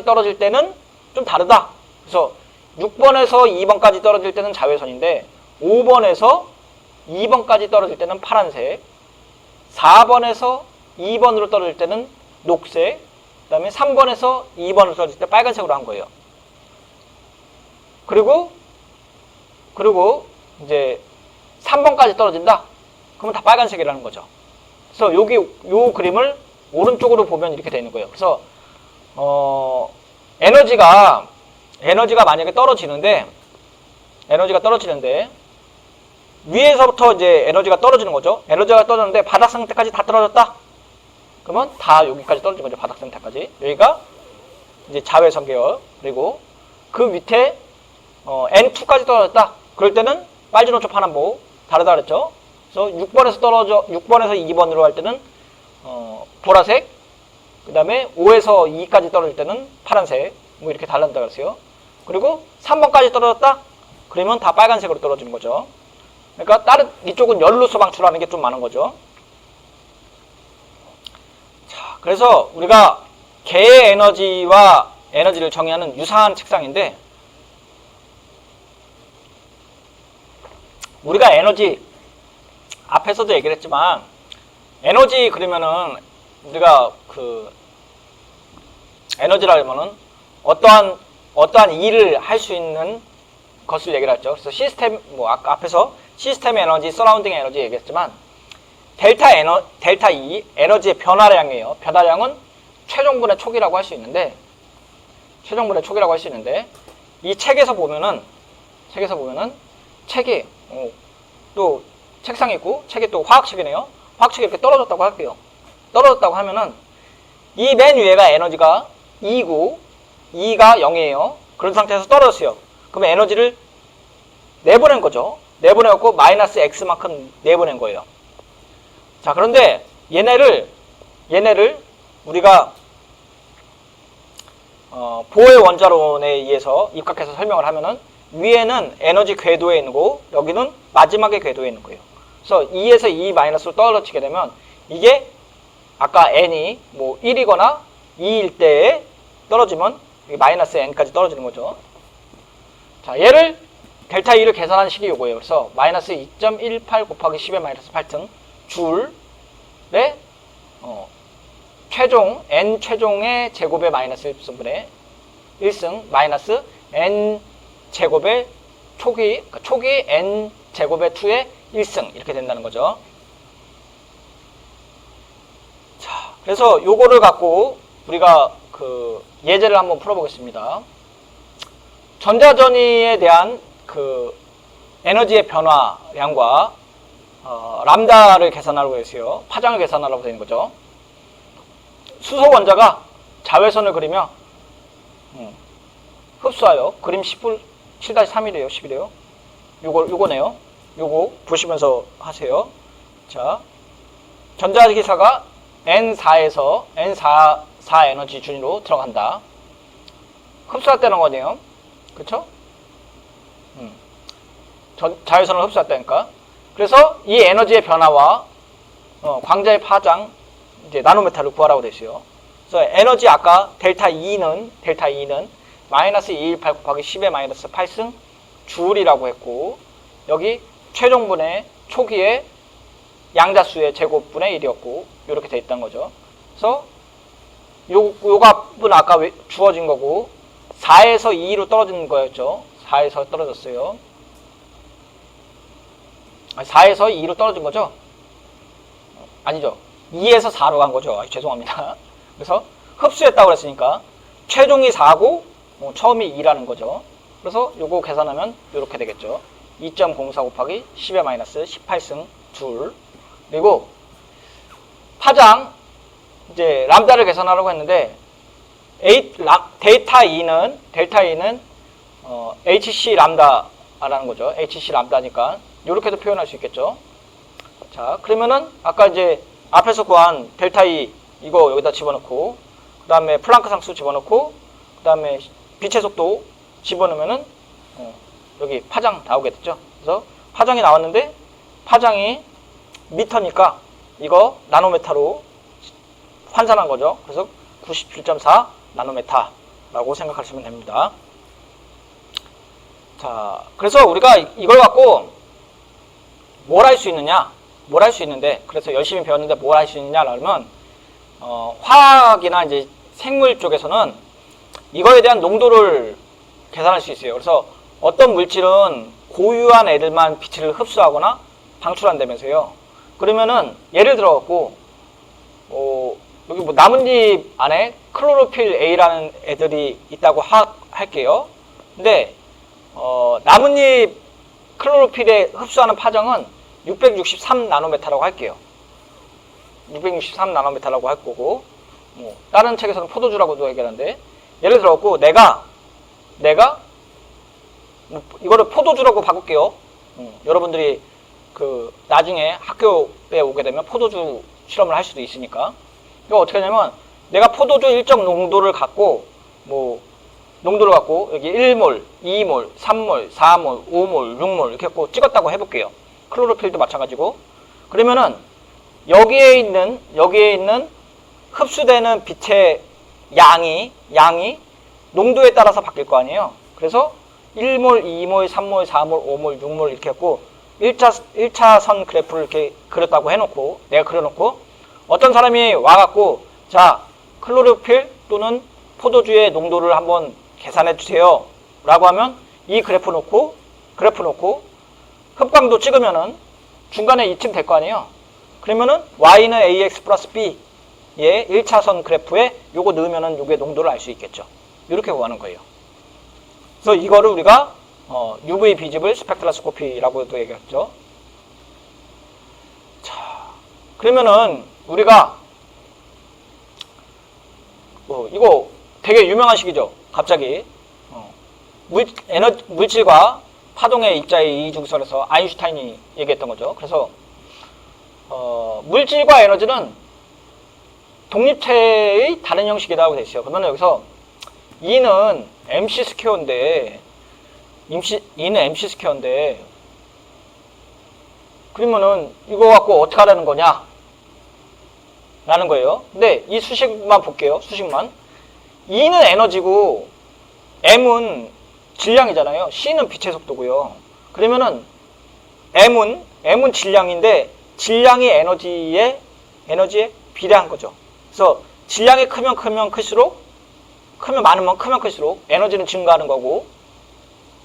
떨어질 때는 좀 다르다. 그래서 6번에서 2번까지 떨어질 때는 자외선인데 5번에서 2번까지 떨어질 때는 파란색, 4번에서 2번으로 떨어질 때는 녹색, 그 다음에 3번에서 2번으로 떨어질 때 빨간색으로 한 거예요. 그리고 이제 3번까지 떨어진다? 그러면 다 빨간색이라는 거죠. 그래서 요 그림을 오른쪽으로 보면 이렇게 되는 거예요. 그래서 에너지가 만약에 떨어지는데 위에서부터 이제 에너지가 떨어지는 거죠. 에너지가 떨어졌는데 바닥 상태까지 다 떨어졌다? 그러면 다 여기까지 떨어진 거죠. 바닥 상태까지. 여기가 이제 자외선 계열. 그리고 그 밑에 N2까지 떨어졌다. 그럴 때는 빨주노초 파남보 다르다 그랬죠. 그래서 6번에서 2번으로 할 때는 보라색, 그 다음에 5에서 2까지 떨어질 때는 파란색, 뭐 이렇게 달라진다 그랬어요. 그리고 3번까지 떨어졌다? 그러면 다 빨간색으로 떨어지는 거죠. 그러니까 이쪽은 연루소 방출하는 게 좀 많은 거죠. 자, 그래서 우리가 개의 에너지와 에너지를 정의하는 유사한 책상인데 우리가 에너지 앞에서도 얘기를 했지만 에너지 그러면은 우리가 그 에너지라면은 어떠한 일을 할 수 있는 것을 얘기를 했죠. 그래서 시스템 앞에서 시스템 에너지, 서라운딩 에너지 얘기했지만 델타 E 에너지의 변화량이에요. 변화량은 최종분의 촉이라고 할 수 있는데 이 책에서 보면은 책이 또 책상이 있고 책이 또 화학책이네요. 화학책이 이렇게 떨어졌다고 할게요. 떨어졌다고 하면은 이 맨 위에가 에너지가 2고 2가 0이에요. 그런 상태에서 떨어졌어요. 그러면 에너지를 내보낸 거죠. 내보내갖고 마이너스 X만큼 내보낸 거예요. 자, 그런데 얘네를 우리가 보의 원자론에 의해서 입각해서 설명을 하면은 위에는 에너지 궤도에 있는 거고 여기는 마지막에 궤도에 있는 거예요. 그래서 2에서 2 마이너스로 떨어지게 되면 이게 아까 n이 뭐 1이거나 2일 때의 떨어지면 여기 마이너스 n까지 떨어지는 거죠. 자, 얘를 델타 E를 계산한 식이 요거예요. 그래서 마이너스 2.18 곱하기 10의 마이너스 8등 줄의 최종 n 최종의 제곱의 마이너스 1승분의 1승 마이너스 n 제곱의 초기 그러니까 초기 n 제곱의 2의 1승 이렇게 된다는 거죠. 자, 그래서 요거를 갖고 우리가 그 예제를 한번 풀어보겠습니다. 전자전이에 대한 그 에너지의 변화량과 람다를 계산하려고 했어요. 파장을 계산하려고 되는 거죠. 수소 원자가 자외선을 그리며 흡수하여 그림 7-3이래요. 10이래요. 요거네요. 요거 보시면서 하세요. 자, 전자기사가 N4에서 N4 에너지 준위로 들어간다. 흡수했다는 거네요. 그쵸? 자외선을 흡수했다니까. 그래서 이 에너지의 변화와 광자의 파장, 이제 나노메탈을 구하라고 됐어요. 그래서 에너지 아까 델타 E는 마이너스 218 곱하기 10의 마이너스 8승 줄이라고 했고, 여기 최종분의 초기의 양자수의 제곱분의 1이었고 이렇게 돼 있다는 거죠. 그래서 요 값은 아까 주어진 거고 4에서 2로 떨어지는 거였죠. 4에서 떨어졌어요. 4에서 2로 떨어진 거죠? 아니죠. 2에서 4로 간 거죠. 죄송합니다. 그래서 흡수했다고 그랬으니까 최종이 4고 처음이 2라는 거죠. 그래서 요거 계산하면 이렇게 되겠죠. 2.04 곱하기 10의 마이너스 18승 둘. 그리고 파장 이제 람다를 계산하려고 했는데 델타 E는 HC 람다라는 거죠. HC 람다니까 이렇게도 표현할 수 있겠죠. 자, 그러면은 아까 이제 앞에서 구한 델타 E 이거 여기다 집어넣고 그 다음에 플랑크 상수 집어넣고 그 다음에 빛의 속도 집어넣으면은 여기 파장 나오겠죠. 그래서 파장이 나왔는데 파장이 미터니까 이거 나노메타로 환산한 거죠. 그래서 97.4 나노메타라고 생각하시면 됩니다. 자, 그래서 우리가 이걸 갖고 뭘 할 수 있느냐? 뭘 할 수 있는데, 그래서 열심히 배웠는데 뭘 할 수 있느냐라면, 화학이나 이제 생물 쪽에서는 이거에 대한 농도를 계산할 수 있어요. 그래서 어떤 물질은 고유한 애들만 빛을 흡수하거나 방출한다면서요. 그러면은 예를 들어 갖고 여기 뭐 나뭇잎 안에 클로로필 A라는 애들이 있다고 할게요. 근데 나뭇잎 클로로필에 흡수하는 파장은 663 나노메타라고 할게요. 663 나노메타라고 할 거고, 다른 책에서는 포도주라고도 얘기하는데, 예를 들어 갖고 내가 이거를 포도주라고 바꿀게요. 여러분들이 그 나중에 학교에 오게 되면 포도주 실험을 할 수도 있으니까. 이거 어떻게 하냐면 내가 포도주 일정 농도를 갖고 농도를 갖고 여기 1몰, 2몰, 3몰, 4몰, 5몰, 6몰 이렇게 갖고 찍었다고 해볼게요. 클로로필도 마찬가지고. 그러면은 여기에 있는 흡수되는 빛의 양이 농도에 따라서 바뀔 거 아니에요. 그래서 1몰, 2몰, 3몰, 4몰, 5몰, 6몰 이렇게 갖고 1차선 그래프를 이렇게 그렸다고 해놓고, 내가 그려놓고, 어떤 사람이 와갖고, 자, 클로로필 또는 포도주의 농도를 한번 계산해 주세요. 라고 하면, 이 그래프 놓고, 흡광도 찍으면은, 중간에 이쯤 될 거 아니에요. 그러면은, Y는 AX 플러스 B의 1차선 그래프에 요거 넣으면은 요게 농도를 알 수 있겠죠. 이렇게 구하는 거예요. 그래서 이거를 우리가 UV 비집을 스펙트라스코피라고도 얘기했죠. 자, 그러면은 우리가 이거 되게 유명한 식이죠. 갑자기 물질과 파동의 입자의 이중설에서 아인슈타인이 얘기했던 거죠. 그래서 물질과 에너지는 독립체의 다른 형식이라고 되어 있어요. 그러면 여기서 E는 MC 스퀘어인데 E는 MC 스퀘어인데 그러면은 이거 갖고 어떻게 하라는 거냐 라는 거예요. 근데 이 수식만 볼게요. 수식만 E는 에너지고 M은 질량이잖아요. C는 빛의 속도고요. 그러면은 M은 질량인데 질량이 에너지에 비례한 거죠. 그래서 질량이 크면 클수록 많으면 크면 클수록 에너지는 증가하는 거고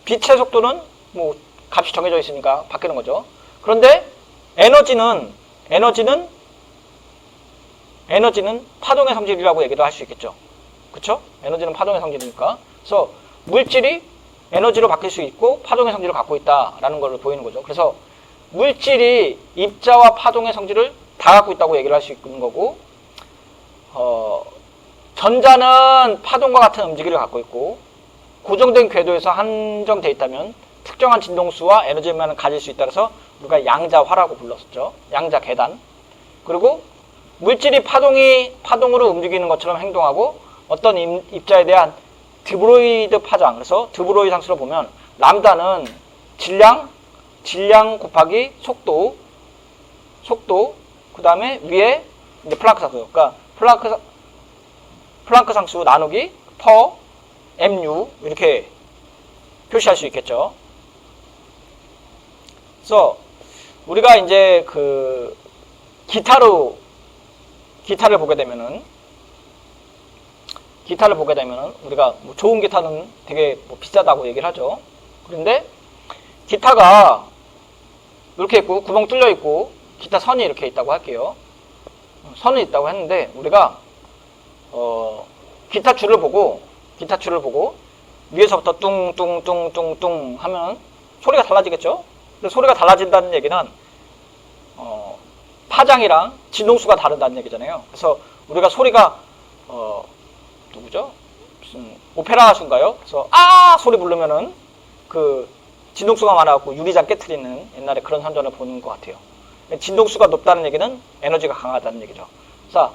빛의 속도는 뭐 값이 정해져 있으니까 바뀌는 거죠. 그런데 에너지는 파동의 성질이라고 얘기도 할 수 있겠죠. 그쵸? 에너지는 파동의 성질이니까. 그래서 물질이 에너지로 바뀔 수 있고 파동의 성질을 갖고 있다라는 걸 보이는 거죠. 그래서 물질이 입자와 파동의 성질을 다 갖고 있다고 얘기를 할 수 있는 거고, 전자는 파동과 같은 움직임을 갖고 있고 고정된 궤도에서 한정되어 있다면 특정한 진동수와 에너지만 가질 수 있다 해서 우리가 양자화라고 불렀었죠. 양자 계단. 그리고 물질이 파동으로 움직이는 것처럼 행동하고 어떤 입자에 대한 드브로이드 파장, 그래서 드브로이 상수로 보면 람다는 질량 곱하기 속도, 그 다음에 위에 이제 플랑크 상수, 그러니까 플랑크 상수 나누기 퍼 mu 이렇게 표시할 수 있겠죠. 그래서 우리가 이제 그 기타를 보게 되면은 우리가 뭐 좋은 기타는 되게 뭐 비싸다고 얘기를 하죠. 그런데 기타가 이렇게 있고 구멍 뚫려 있고 기타 선이 이렇게 있다고 할게요. 선이 있다고 했는데 우리가 기타 줄을 보고 위에서부터 뚱뚱뚱뚱뚱 하면 소리가 달라지겠죠. 근데 소리가 달라진다는 얘기는 파장이랑 진동수가 다르다는 얘기잖아요. 그래서 우리가 소리가 누구죠? 무슨 오페라 가수인가요? 그래서 소리 부르면은 그 진동수가 많아갖고 유리잔 깨트리는 옛날에 그런 선전을 보는 것 같아요. 진동수가 높다는 얘기는 에너지가 강하다는 얘기죠. 자,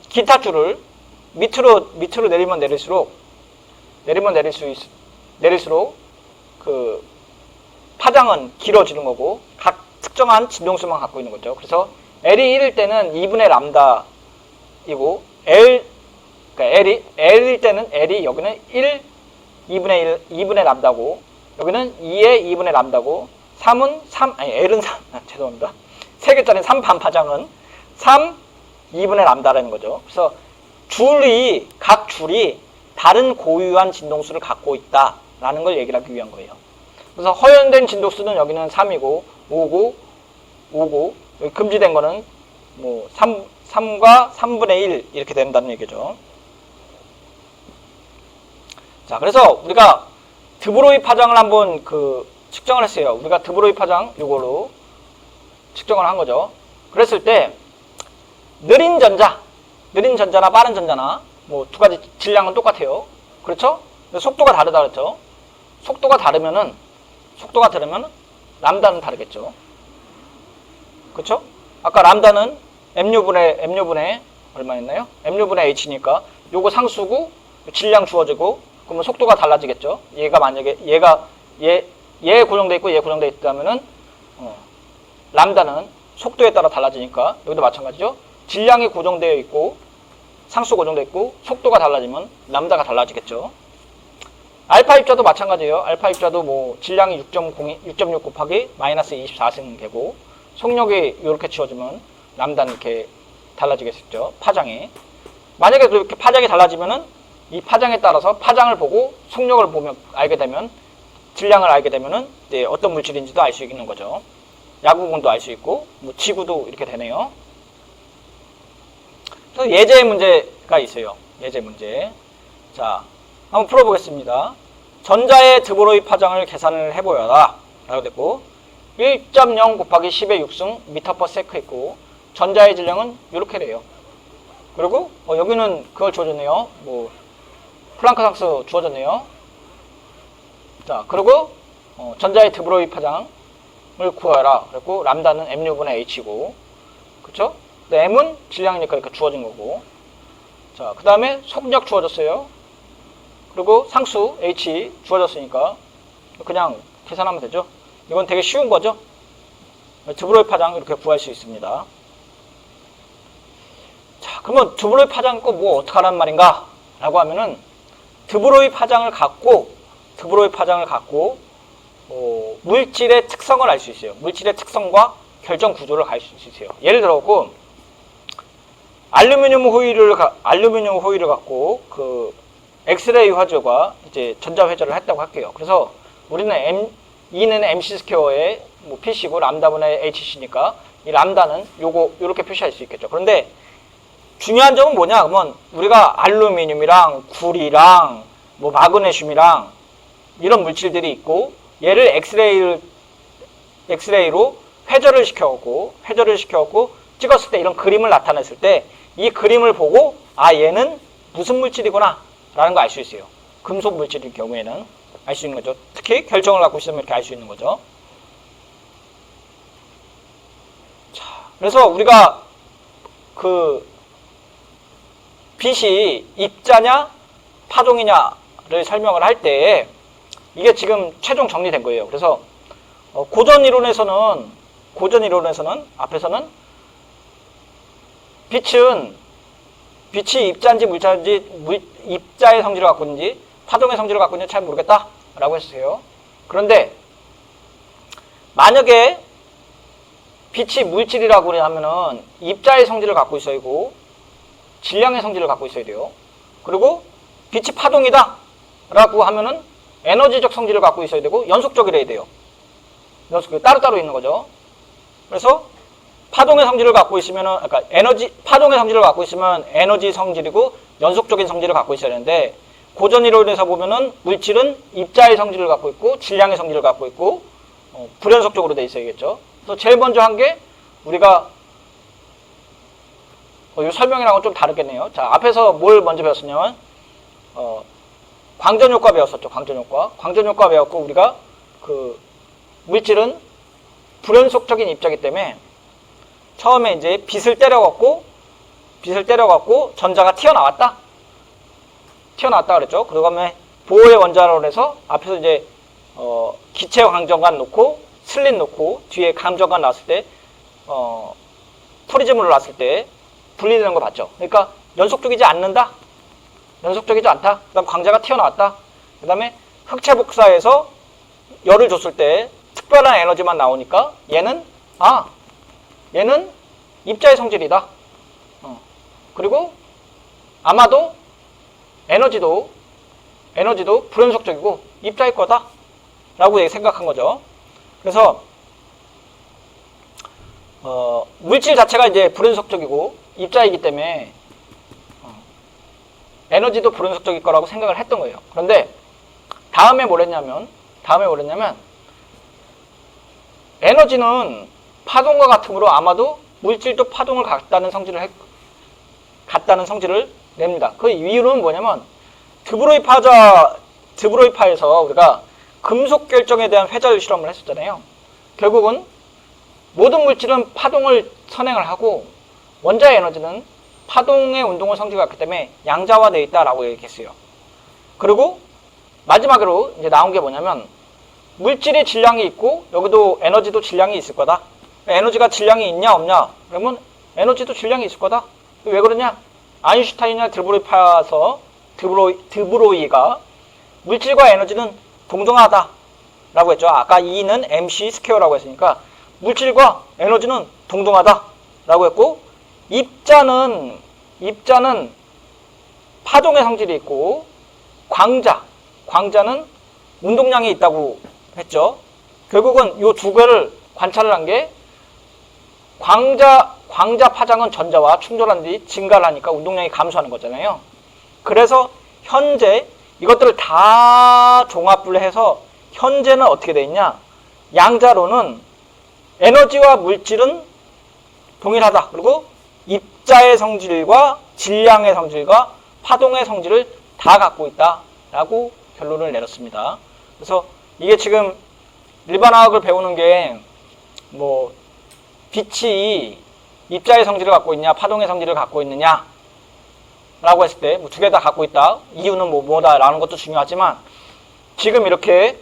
기타 줄을 밑으로 내리면 내릴수록 그 파장은 길어지는 거고 각 특정한 진동수만 갖고 있는 거죠. 그래서 L이 1일 때는 2분의 람다이고 L일 때는 L이 여기는 2분의 람다고 여기는 2의 2분의 람다고 L은 3, 죄송합니다. 3개짜리 3반 파장은 2분의 람다라는 거죠. 그래서 각 줄이 다른 고유한 진동수를 갖고 있다라는 걸 얘기를 하기 위한 거예요. 그래서 허용된 진동수는 여기는 3이고 5고 여기 금지된 거는 뭐 3과 3분의 1 이렇게 된다는 얘기죠. 자, 그래서 우리가 드브로이 파장을 한번 측정을 했어요. 우리가 드브로이 파장 이걸로 측정을 한 거죠. 그랬을 때 느린 전자나 빠른 전자나 뭐 두 가지 질량은 똑같아요. 그렇죠? 근데 속도가 다르다 그랬죠. 속도가 다르면은 람다는 다르겠죠. 그렇죠? 아까 람다는 mU분의 얼마였나요? mU분의 h니까 요거 상수고 질량 주어지고 그러면 속도가 달라지겠죠. 얘가 만약에 얘 고정돼 있고 얘 고정돼 있다면은 람다는 속도에 따라 달라지니까 여기도 마찬가지죠. 질량이 고정되어 있고 상수 고정되어 있고 속도가 달라지면 람다가 달라지겠죠. 알파 입자도 마찬가지예요. 알파 입자도 뭐 질량이 6.6 곱하기 마이너스 24승계고 속력이 이렇게 지워지면 람다는 이렇게 달라지겠죠. 파장이. 만약에 그렇게 파장이 달라지면은 이 파장에 따라서 파장을 보고 속력을 보면 알게 되면 질량을 알게 되면은 네, 어떤 물질인지도 알 수 있는 거죠. 야구공도 알 수 있고 뭐 지구도 이렇게 되네요. 그래서 예제 문제가 있어요. 예제 문제. 자, 한번 풀어보겠습니다. 전자의 드브로이 파장을 계산을 해보여라 라고 됐고 1.0 곱하기 10의 6승 미터 퍼 세크 있고 전자의 질량은 이렇게 돼요. 그리고 여기는 그걸 주어졌네요. 뭐 플랑크 상수 주어졌네요. 자, 그리고 전자의 드브로이 파장을 구하라. 그리고 람다는 mU분의 h고, 그쵸? 근데 m은 질량이니까 이렇게 주어진 거고. 자, 그 다음에 속력 주어졌어요. 그리고 상수 h 주어졌으니까 그냥 계산하면 되죠. 이건 되게 쉬운 거죠. 드브로이 파장 이렇게 구할 수 있습니다. 자, 자, 그러면 드브로이 파장 있고 뭐 어떡하란 말인가? 라고 하면은 드브로이 파장을 갖고 물질의 특성을 알 수 있어요. 물질의 특성과 결정 구조를 알 수 있어요. 예를 들어서 알루미늄 호일을 갖고 그 엑스레이 화조가 이제 전자 회전을 했다고 할게요. 그래서 우리는 E는 MC 스퀘어의 뭐 P시고 람다분의 HC니까 이 람다는 요렇게 표시할 수 있겠죠. 그런데 중요한 점은 뭐냐? 그러면 우리가 알루미늄이랑 구리랑 뭐 마그네슘이랑 이런 물질들이 있고 얘를 엑스레이로 회전을 시켜갖고 찍었을 때 이런 그림을 나타냈을 때 이 그림을 보고 아 얘는 무슨 물질이구나 라는 거 알 수 있어요. 금속 물질일 경우에는 알 수 있는 거죠. 특히 결정을 갖고 있으면 이렇게 알 수 있는 거죠. 자, 그래서 우리가 그 빛이 입자냐 파동이냐를 설명을 할 때 이게 지금 최종 정리된 거예요. 그래서 고전 이론에서는 앞에서는 빛이 입자인지 물자인지 입자의 성질을 갖고 있는지 파동의 성질을 갖고 있는지 잘 모르겠다 라고 했어요. 그런데 만약에 빛이 물질이라고 하면은 입자의 성질을 갖고 있어야 되고 질량의 성질을 갖고 있어야 돼요. 그리고 빛이 파동이다 라고 하면은 에너지적 성질을 갖고 있어야 되고 연속적이래야 돼요. 따로따로 있는 거죠. 그래서 파동의 성질을 갖고 있으면은, 파동의 성질을 갖고 있으면 에너지 성질이고 연속적인 성질을 갖고 있어야 되는데, 고전 이론에서 보면은 물질은 입자의 성질을 갖고 있고, 질량의 성질을 갖고 있고, 불연속적으로 돼 있어야겠죠. 그래서 제일 먼저 한 게, 우리가, 이 설명이랑은 좀 다르겠네요. 자, 앞에서 뭘 먼저 배웠었냐면, 광전효과 배웠었죠. 광전효과 배웠고, 우리가 물질은 불연속적인 입자이기 때문에, 처음에 이제 빛을 때려갖고 전자가 튀어나왔다 그랬죠. 그다음에 보호의 원자론에서 앞에서 이제 기체 강전관 놓고 슬릿 놓고 뒤에 강전관 나왔을 때 프리즘을 놨을 때 분리되는 거 봤죠. 그러니까 연속적이지 않는다. 연속적이지 않다. 그다음 광자가 튀어나왔다. 그다음에 흑체 복사에서 열을 줬을 때 특별한 에너지만 나오니까 얘는 입자의 성질이다. 그리고 아마도 에너지도 불연속적이고 입자일 거다 라고 생각한 거죠. 그래서 물질 자체가 이제 불연속적이고 입자이기 때문에 에너지도 불연속적일 거라고 생각을 했던 거예요. 그런데 다음에 뭘 했냐면 에너지는 파동과 같으므로 아마도 물질도 파동을 갖다는 성질을 냅니다. 그 이유는 뭐냐면 드브로이파에서 우리가 금속 결정에 대한 회절 실험을 했었잖아요. 결국은 모든 물질은 파동을 선행을 하고 원자의 에너지는 파동의 운동을 성질갖기 때문에 양자화되어 있다라고 얘기했어요. 그리고 마지막으로 이제 나온 게 뭐냐면 물질의 질량이 있고 여기도 에너지도 질량이 있을 거다. 에너지가 질량이 있냐 없냐? 그러면 에너지도 질량이 있을 거다. 왜 그러냐? 아인슈타인이나 드브로이가 물질과 에너지는 동등하다 라고 했죠. 아까 E는 MC 스퀘어라고 했으니까 물질과 에너지는 동등하다 라고 했고, 입자는 파동의 성질이 있고 광자는 운동량이 있다고 했죠. 결국은 이 두 개를 관찰을 한 게 광자 파장은 전자와 충돌한 뒤 증가를 하니까 운동량이 감소하는 거잖아요. 그래서 현재 이것들을 다 종합을 해서 현재는 어떻게 돼 있냐? 양자로는 에너지와 물질은 동일하다. 그리고 입자의 성질과 질량의 성질과 파동의 성질을 다 갖고 있다라고 결론을 내렸습니다. 그래서 이게 지금 일반화학을 배우는 게 뭐 빛이 입자의 성질을 갖고 있냐, 파동의 성질을 갖고 있느냐 라고 했을 때 두 개 다 갖고 있다. 이유는 뭐다라는 것도 중요하지만 지금 이렇게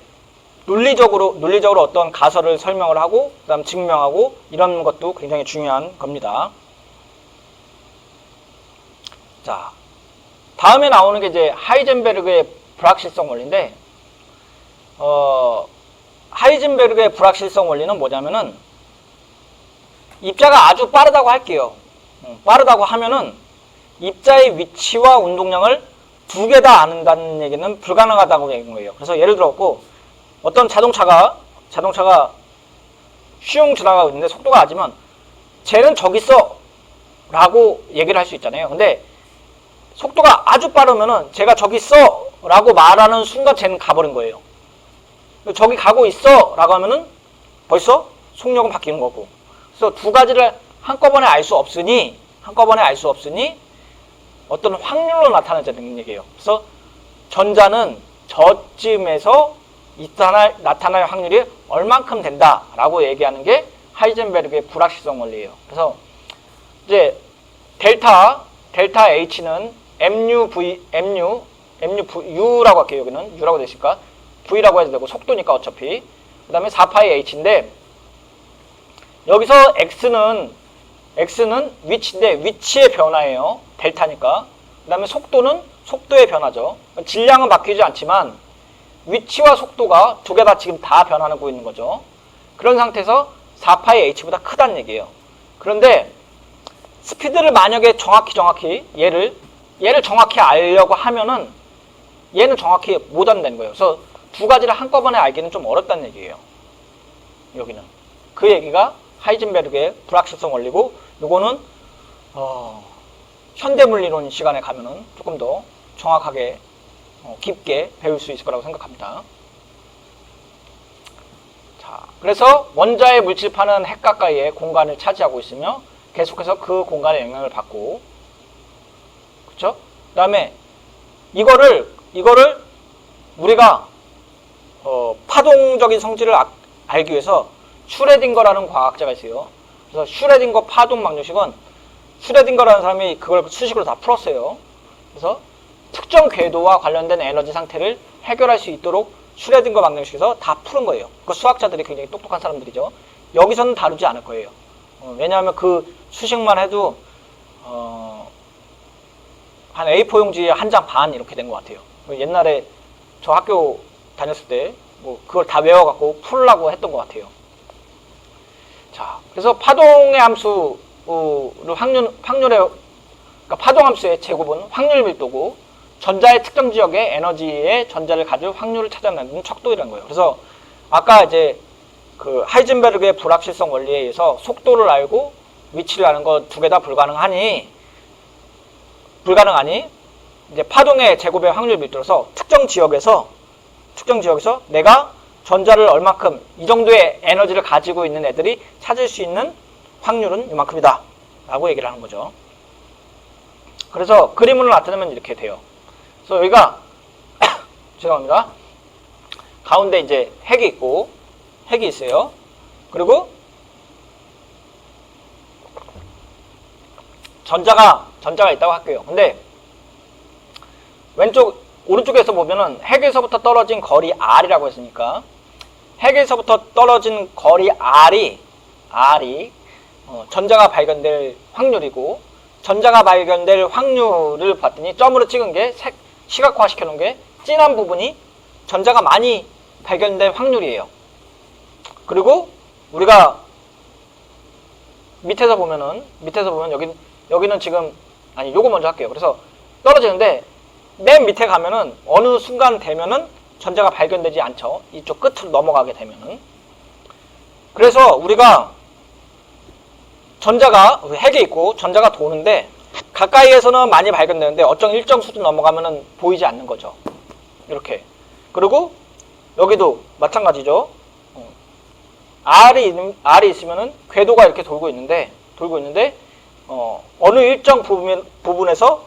논리적으로 어떤 가설을 설명을 하고 그다음 증명하고 이런 것도 굉장히 중요한 겁니다. 자, 다음에 나오는 게 이제 하이젠베르그의 불확실성 원리인데, 하이젠베르그의 불확실성 원리는 뭐냐면은, 입자가 아주 빠르다고 할게요. 빠르다고 하면은, 입자의 위치와 운동량을 두 개 다 아는다는 얘기는 불가능하다고 얘기한 거예요. 그래서 예를 들었고, 어떤 자동차가 슝 지나가고 있는데 속도가 낮으면, 쟤는 저기 있어! 라고 얘기를 할 수 있잖아요. 근데, 속도가 아주 빠르면은, 제가 저기 있어! 라고 말하는 순간 쟤는 가버린 거예요. 저기 가고 있어! 라고 하면은, 벌써 속력은 바뀌는 거고. 그래서 두 가지를 한꺼번에 알 수 없으니, 어떤 확률로 나타나자는 얘기예요. 그래서 전자는 저쯤에서 나타날 확률이 얼만큼 된다라고 얘기하는 게 하이젠베르그의 불확실성 원리예요. 그래서 이제 델타 H는 U라고 할게요. 여기는 U라고 되실까? V라고 해도 되고 속도니까 어차피. 그 다음에 4파이 H인데 여기서 X는 위치인데 위치의 변화예요. 델타니까. 그 다음에 속도는 속도의 변화죠. 질량은 바뀌지 않지만 위치와 속도가 두 개 다 지금 다 변하고 있는 거죠. 그런 상태에서 4파이 H보다 크다는 얘기예요. 그런데 스피드를 만약에 정확히 얘를 정확히 알려고 하면은 얘는 정확히 못 안다는 거예요. 그래서 두 가지를 한꺼번에 알기는 좀 어렵다는 얘기예요. 여기는. 그 얘기가 하이젠베르그의 불확실성 원리고, 요거는 현대물리론 시간에 가면은 조금 더 정확하게 깊게 배울 수 있을 거라고 생각합니다. 자, 그래서 원자의 물질파는 핵 가까이에 공간을 차지하고 있으며 계속해서 그 공간에 영향을 받고, 그렇죠? 그다음에 이거를 우리가 파동적인 성질을 알기 위해서 슈레딩거라는 과학자가 있어요. 그래서 슈레딩거 파동 방정식은 슈레딩거라는 사람이 그걸 수식으로 다 풀었어요. 그래서 특정 궤도와 관련된 에너지 상태를 해결할 수 있도록 슈레딩거 방정식에서 다 푸는 거예요. 그 수학자들이 굉장히 똑똑한 사람들이죠. 여기서는 다루지 않을 거예요. 왜냐하면 그 수식만 해도 한 A4 용지에 한 장 반 이렇게 된 것 같아요. 옛날에 저 학교 다녔을 때 뭐 그걸 다 외워갖고 풀라고 했던 것 같아요. 자, 그래서 파동의 함수를 그러니까 파동 함수의 제곱은 확률 밀도고, 전자의 특정 지역의 에너지의 전자를 가질 확률을 찾아내는 척도이라는 거예요. 그래서 아까 이제 그 하이젠베르그의 불확실성 원리에 의해서 속도를 알고 위치를 아는 거 두 개 다 불가능하니 이제 파동의 제곱의 확률 밀도로서 특정 지역에서 내가 전자를 얼마큼 이 정도의 에너지를 가지고 있는 애들이 찾을 수 있는 확률은 이만큼이다 라고 얘기를 하는 거죠. 그래서 그림으로 나타내면 이렇게 돼요. 그래서 여기가 죄송합니다. 가운데 이제 핵이 있어요. 그리고 전자가 있다고 할게요. 근데 오른쪽에서 보면은 핵에서부터 떨어진 거리 R이라고 했으니까, 핵에서부터 떨어진 거리 R이 전자가 발견될 확률이고, 전자가 발견될 확률을 봤더니 점으로 찍은 게 시각화 시켜놓은 게 진한 부분이 전자가 많이 발견될 확률이에요. 그리고 우리가 밑에서 보면 여기는 지금 요거 먼저 할게요. 그래서 떨어지는데 맨 밑에 가면은 어느 순간 되면은 전자가 발견되지 않죠. 이쪽 끝으로 넘어가게 되면은. 그래서 우리가 전자가 핵에 있고 전자가 도는데 가까이에서는 많이 발견되는데 어떤 일정 수준 넘어가면은 보이지 않는 거죠. 이렇게. 그리고 여기도 마찬가지죠. R이 있으면은 궤도가 이렇게 돌고 있는데 어느 일정 부분에서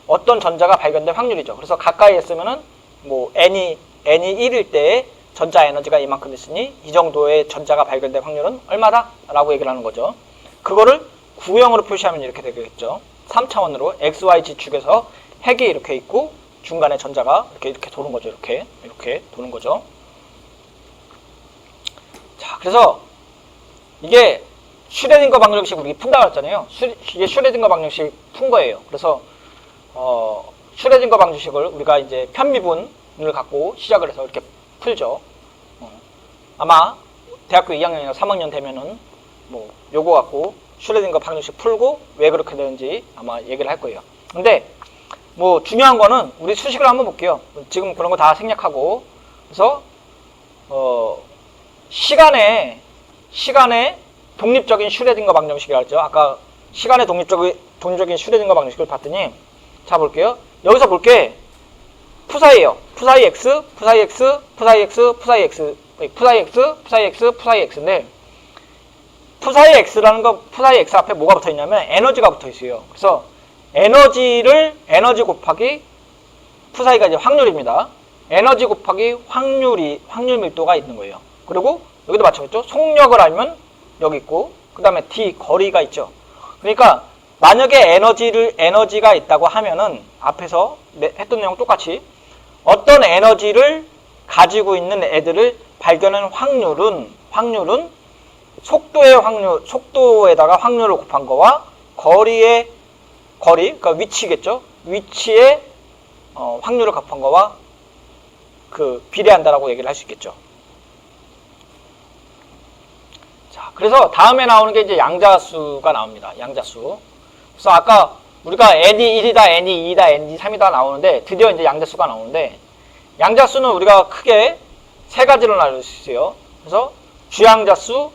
어떤 전자가 발견될 확률이죠. 그래서 가까이 있으면은 뭐 N이 1일 때에 전자 에너지가 이만큼 있으니 이 정도의 전자가 발견될 확률은 얼마다? 라고 얘기를 하는 거죠. 그거를 구형으로 표시하면 이렇게 되겠죠. 3차원으로 XY 지축에서 핵이 이렇게 있고 중간에 전자가 이렇게 도는 거죠. 이렇게 도는 거죠. 자, 그래서 이게 슈레딩거 방정식 우리 푼다고 했잖아요. 이게 슈레딩거 방정식 푼 거예요. 그래서 슈레딩거 방정식을 우리가 이제 편미분을 갖고 시작을 해서 이렇게 풀죠. 아마 대학교 2학년이나 3학년 되면은 뭐 요거 갖고 슈레딩거 방정식 풀고 왜 그렇게 되는지 아마 얘기를 할 거예요. 근데 뭐 중요한 거는 우리 수식을 한번 볼게요. 지금 그런 거 다 생략하고, 그래서 시간의 독립적인 슈레딩거 방정식이라 했죠. 아까 시간의 독립적인 슈레딩거 방정식을 봤더니, 자 볼게요. 여기서 볼 게 푸사이예요. 푸사이 x, 푸사이 x, 푸사이 x, 푸사이 x, 푸사이 x, 푸사이 x, 푸사이 x인데, 푸사이 x라는 거, 푸사이 x 앞에 뭐가 붙어 있냐면 에너지가 붙어 있어요. 그래서 에너지 곱하기 푸사이가 이제 확률입니다. 에너지 곱하기 확률 밀도가 있는 거예요. 그리고 여기도 마찬가지죠. 속력을 알면 여기 있고, 그 다음에 d 거리가 있죠. 그러니까 만약에 에너지가 있다고 하면은 앞에서 했던 내용 똑같이 어떤 에너지를 가지고 있는 애들을 발견하는 확률은 속도에다가 확률을 곱한 거와 거리, 그러니까 위치겠죠. 위치의 확률을 곱한 거와 비례한다라고 얘기를 할 수 있겠죠. 자, 그래서 다음에 나오는 게 이제 양자수가 나옵니다. 양자수. 그래서 아까 우리가 NE1이다, NE2이다, NE3이다 나오는데 드디어 이제 양자수가 나오는데, 양자수는 우리가 크게 세 가지로 나눌 수 있어요. 그래서 주양자수,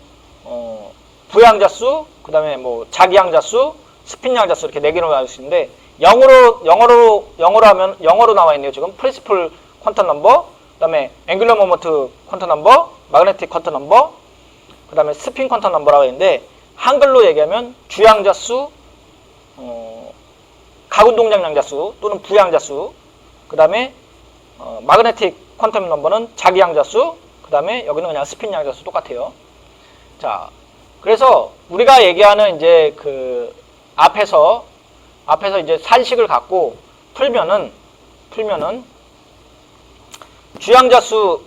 부양자수, 그 다음에 뭐 자기양자수, 스핀양자수 이렇게 네 개로 나눌 수 있는데, 영어로 나와 있네요. 지금 프린시플 퀀텀 넘버, 그 다음에 앵귤러 모먼트 퀀텀 넘버, 마그네틱 퀀텀 넘버, 그 다음에 스핀 퀀텀 넘버라고 있는데, 한글로 얘기하면 주양자수, 가운동량 양자수 또는 부양자수, 그 다음에 마그네틱 퀀텀 넘버는 자기양자수, 그 다음에 여기는 그냥 스핀 양자수 똑같아요. 자, 그래서 우리가 얘기하는 이제 앞에서 이제 산식을 갖고 풀면은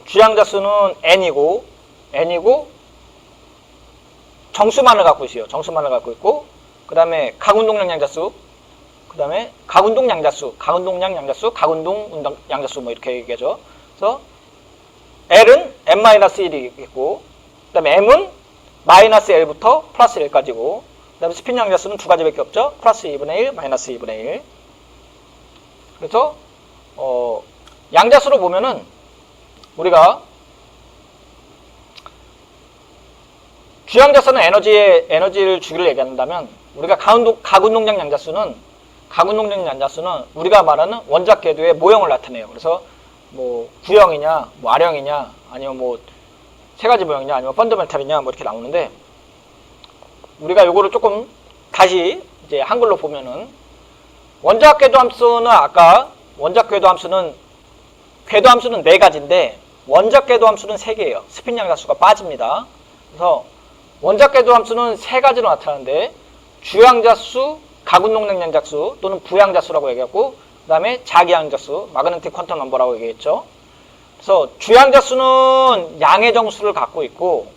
주양자수는 n이고 정수만을 갖고 있어요. 정수만을 갖고 있고, 그 다음에 가운동량 양자수, 그 다음에 가운동 양자수, 가운동 양자수 뭐 이렇게 얘기하죠. 그래서 L은 n-1이 있고, 그 다음에 M은 마이너스 L부터 플러스 1까지고, 그 다음에 스핀 양자수는 두 가지밖에 없죠. 플러스 2분의 1, 마이너스 2분의 1. 그래서 양자수로 보면은 우리가 주양자수는 에너지를 주기를 얘기한다면, 우리가 가운동량 양자수는 우리가 말하는 원자 궤도의 모형을 나타내요. 그래서 뭐 구형이냐, 뭐 아령이냐, 아니면 뭐 세 가지 모형이냐, 아니면 펀더멘탈이냐, 뭐 이렇게 나오는데, 우리가 요거를 조금 다시 이제 한글로 보면은, 원자 궤도 함수는 아까 궤도 함수는 네 가지인데 원자 궤도 함수는 세 개예요. 스핀 양자수가 빠집니다. 그래서 원자 궤도 함수는 세 가지로 나타나는데, 주양자수, 가운동량 양자수 또는 부양자수라고 얘기하고, 그 다음에 자기양자수, 마그네틱 퀀텀 넘버라고 얘기했죠. 그래서 주양자수는 양의 정수를 갖고 있고,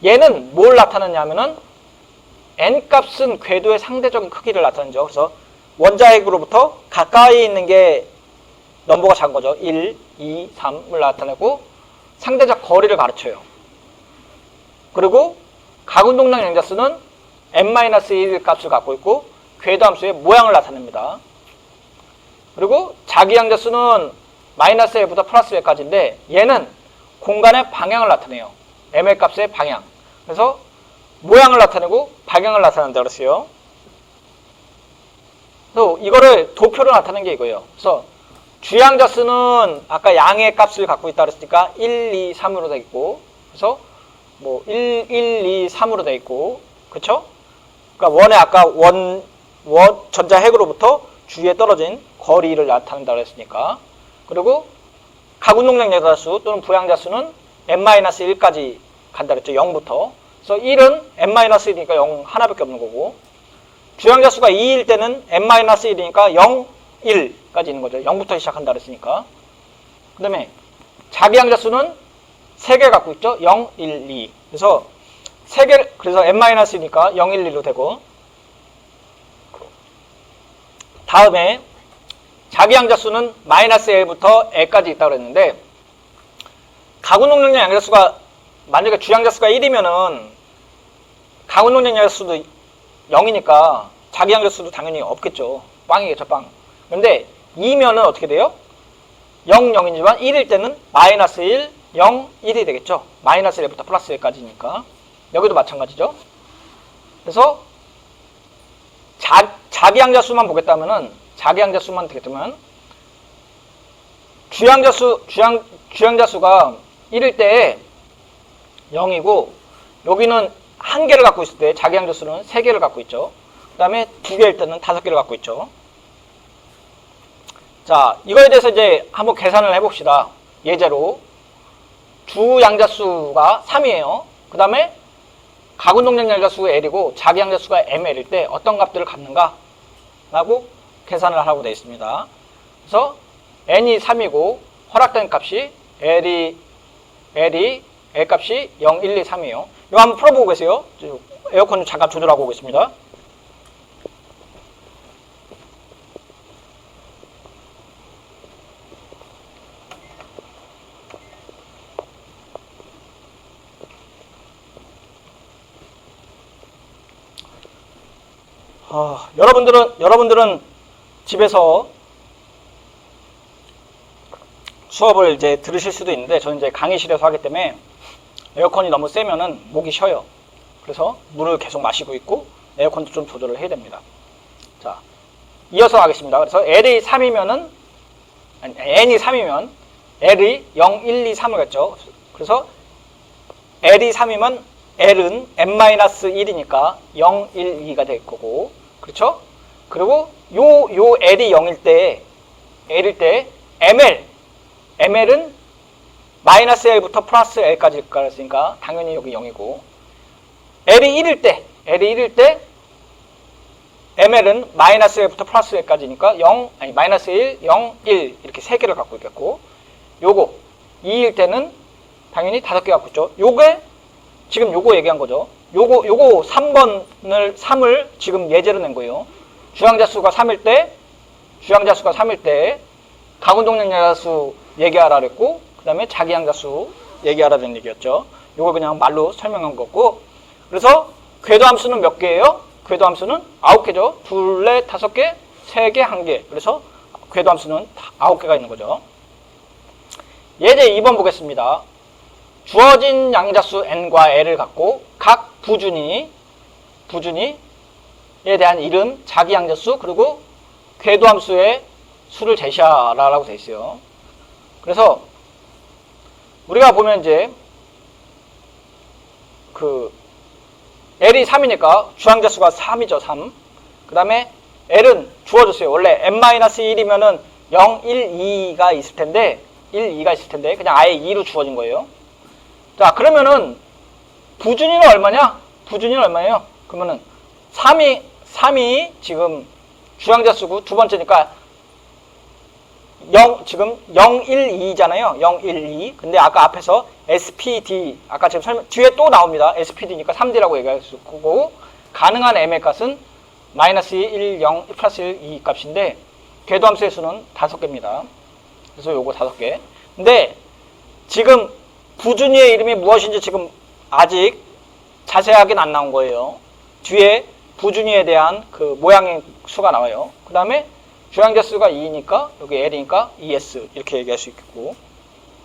얘는 뭘 나타내냐면은 n값은 궤도의 상대적인 크기를 나타내죠. 그래서 원자핵으로부터 가까이 있는 게 넘버가 작은 거죠. 1, 2, 3을 나타내고 상대적 거리를 가르쳐요. 그리고 가운동량 양자수는 n-1 값을 갖고 있고 궤도 함수의 모양을 나타냅니다. 그리고 자기양자수는 마이너스 1부터 플러스 1까지인데 얘는 공간의 방향을 나타내요. m의 값의 방향. 그래서 모양을 나타내고 방향을 나타낸다 그랬어요. 그래서 이거를 도표로 나타낸 게 이거예요. 그래서 주양자수는 아까 양의 값을 갖고 있다 그랬으니까 1, 2, 3으로 돼 있고, 그래서 뭐 1, 2, 3으로 돼 있고, 그쵸? 그러니까 원의 아까 원 전자핵으로부터 주위에 떨어진 거리를 나타낸다 그랬으니까. 그리고 가운동량 양자수 또는 부양자수는 n-1까지 간다 그랬죠. 0부터. 그래서 1은 n-1이니까 0 하나밖에 없는 거고, 주양자수가 2일 때는 n-1이니까 0, 1까지 있는 거죠. 0부터 시작한다 그랬으니까. 그 다음에 자기양자수는 3개 갖고 있죠. 0, 1, 2. 그래서 그래서 n-1이니까 0, 1, 2로 되고, 다음에 자기양자수는 마이너스 L부터 L까지 있다고 그랬는데, 가군동력량 양자수가 만약에 주양자수가 1이면은 가군동력 양자수도 0이니까 자기양자수도 당연히 없겠죠. 빵이겠죠, 빵. 근데 2면은 어떻게 돼요? 0, 0이지만 1일 때는 마이너스 1, 0, 1이 되겠죠. 마이너스 1부터 플러스 1까지니까. 여기도 마찬가지죠. 그래서 자기양자수만 보겠다면은, 자기양자수만 되겠다면, 주양자수가 1일 때 0이고, 여기는 1개를 갖고 있을 때 자기양자수는 3개를 갖고 있죠. 그 다음에 2개일 때는 5개를 갖고 있죠. 자, 이거에 대해서 이제 한번 계산을 해봅시다. 예제로. 주양자수가 3이에요. 그 다음에 가군동력 양자수가 L이고 자기양자수가 ML일 때 어떤 값들을 갖는가? 라고 계산을 하라고 되어 있습니다. 그래서 N이 3이고 허락된 값이 L 값이 0, 1, 2, 3이에요. 이거 한번 풀어보고 계세요. 에어컨 잠깐 조절하고 오겠습니다. 여러분들은 집에서 수업을 이제 들으실 수도 있는데, 저는 이제 강의실에서 하기 때문에 에어컨이 너무 세면은 목이 쉬어요. 그래서 물을 계속 마시고 있고 에어컨도 좀 조절을 해야 됩니다. 자, 이어서 하겠습니다. 그래서 L이 3이면은, N이 3이면 L이 0, 1, 2, 3을 갖죠. 그래서 L이 3이면 L은 n-1이니까 0, 1, 2가 될 거고, 그렇죠? 그리고 요 L이 0일 때, ML은 마이너스 L부터 플러스 L까지 있으니까 당연히 여기 0이고, L이 1일 때 ML은 마이너스 L부터 플러스 L까지니까 마이너스 1, 0, 1 이렇게 3개를 갖고 있겠고, 요거 2일 때는 당연히 5개 갖고 있죠. 지금 요거 얘기한 거죠. 요거 3을 지금 예제로 낸 거예요. 주양자수가 3일 때 가군동력 양자수 얘기하라 그랬고, 그 다음에 자기양자수 얘기하라는 얘기였죠. 요걸 그냥 말로 설명한 거고, 그래서 궤도함수는 몇 개예요? 궤도함수는 9개죠. 2, 4, 5개, 3개, 1개. 그래서 궤도함수는 9개가 있는 거죠. 예제 2번 보겠습니다. 주어진 양자수 n과 l을 갖고 각 부준위에 대한 이름, 자기양자수, 그리고 궤도함수의 수를 제시하라라고 되어 있어요. 그래서 우리가 보면 이제 L이 3이니까 주양자수가 3이죠, 3. 그 다음에 L은 주어졌어요. 원래 n-1이면은 0, 1, 2가 있을 텐데, 그냥 아예 2로 주어진 거예요. 자, 그러면은 부준위는 얼마냐? 부준위는 얼마예요? 그러면은 3이 지금 주양자수고 두 번째니까 지금 0, 1, 2잖아요. 0, 1, 2. 근데 아까 앞에서 SPD, 아까 지금 뒤에 또 나옵니다. SPD니까 3D라고 얘기할 수 있고, 가능한 M의 값은 마이너스 1, 0, 플러스 1, 2 값인데, 궤도함수의 수는 5개입니다. 그래서 요거 5개. 근데 지금 부준위의 이름이 무엇인지 지금 아직 자세하게는 안 나온 거예요. 뒤에 부준위에 대한 그 모양의 수가 나와요. 그 다음에 주양자수가 2니까 여기 L이니까 ES 이렇게 얘기할 수 있겠고,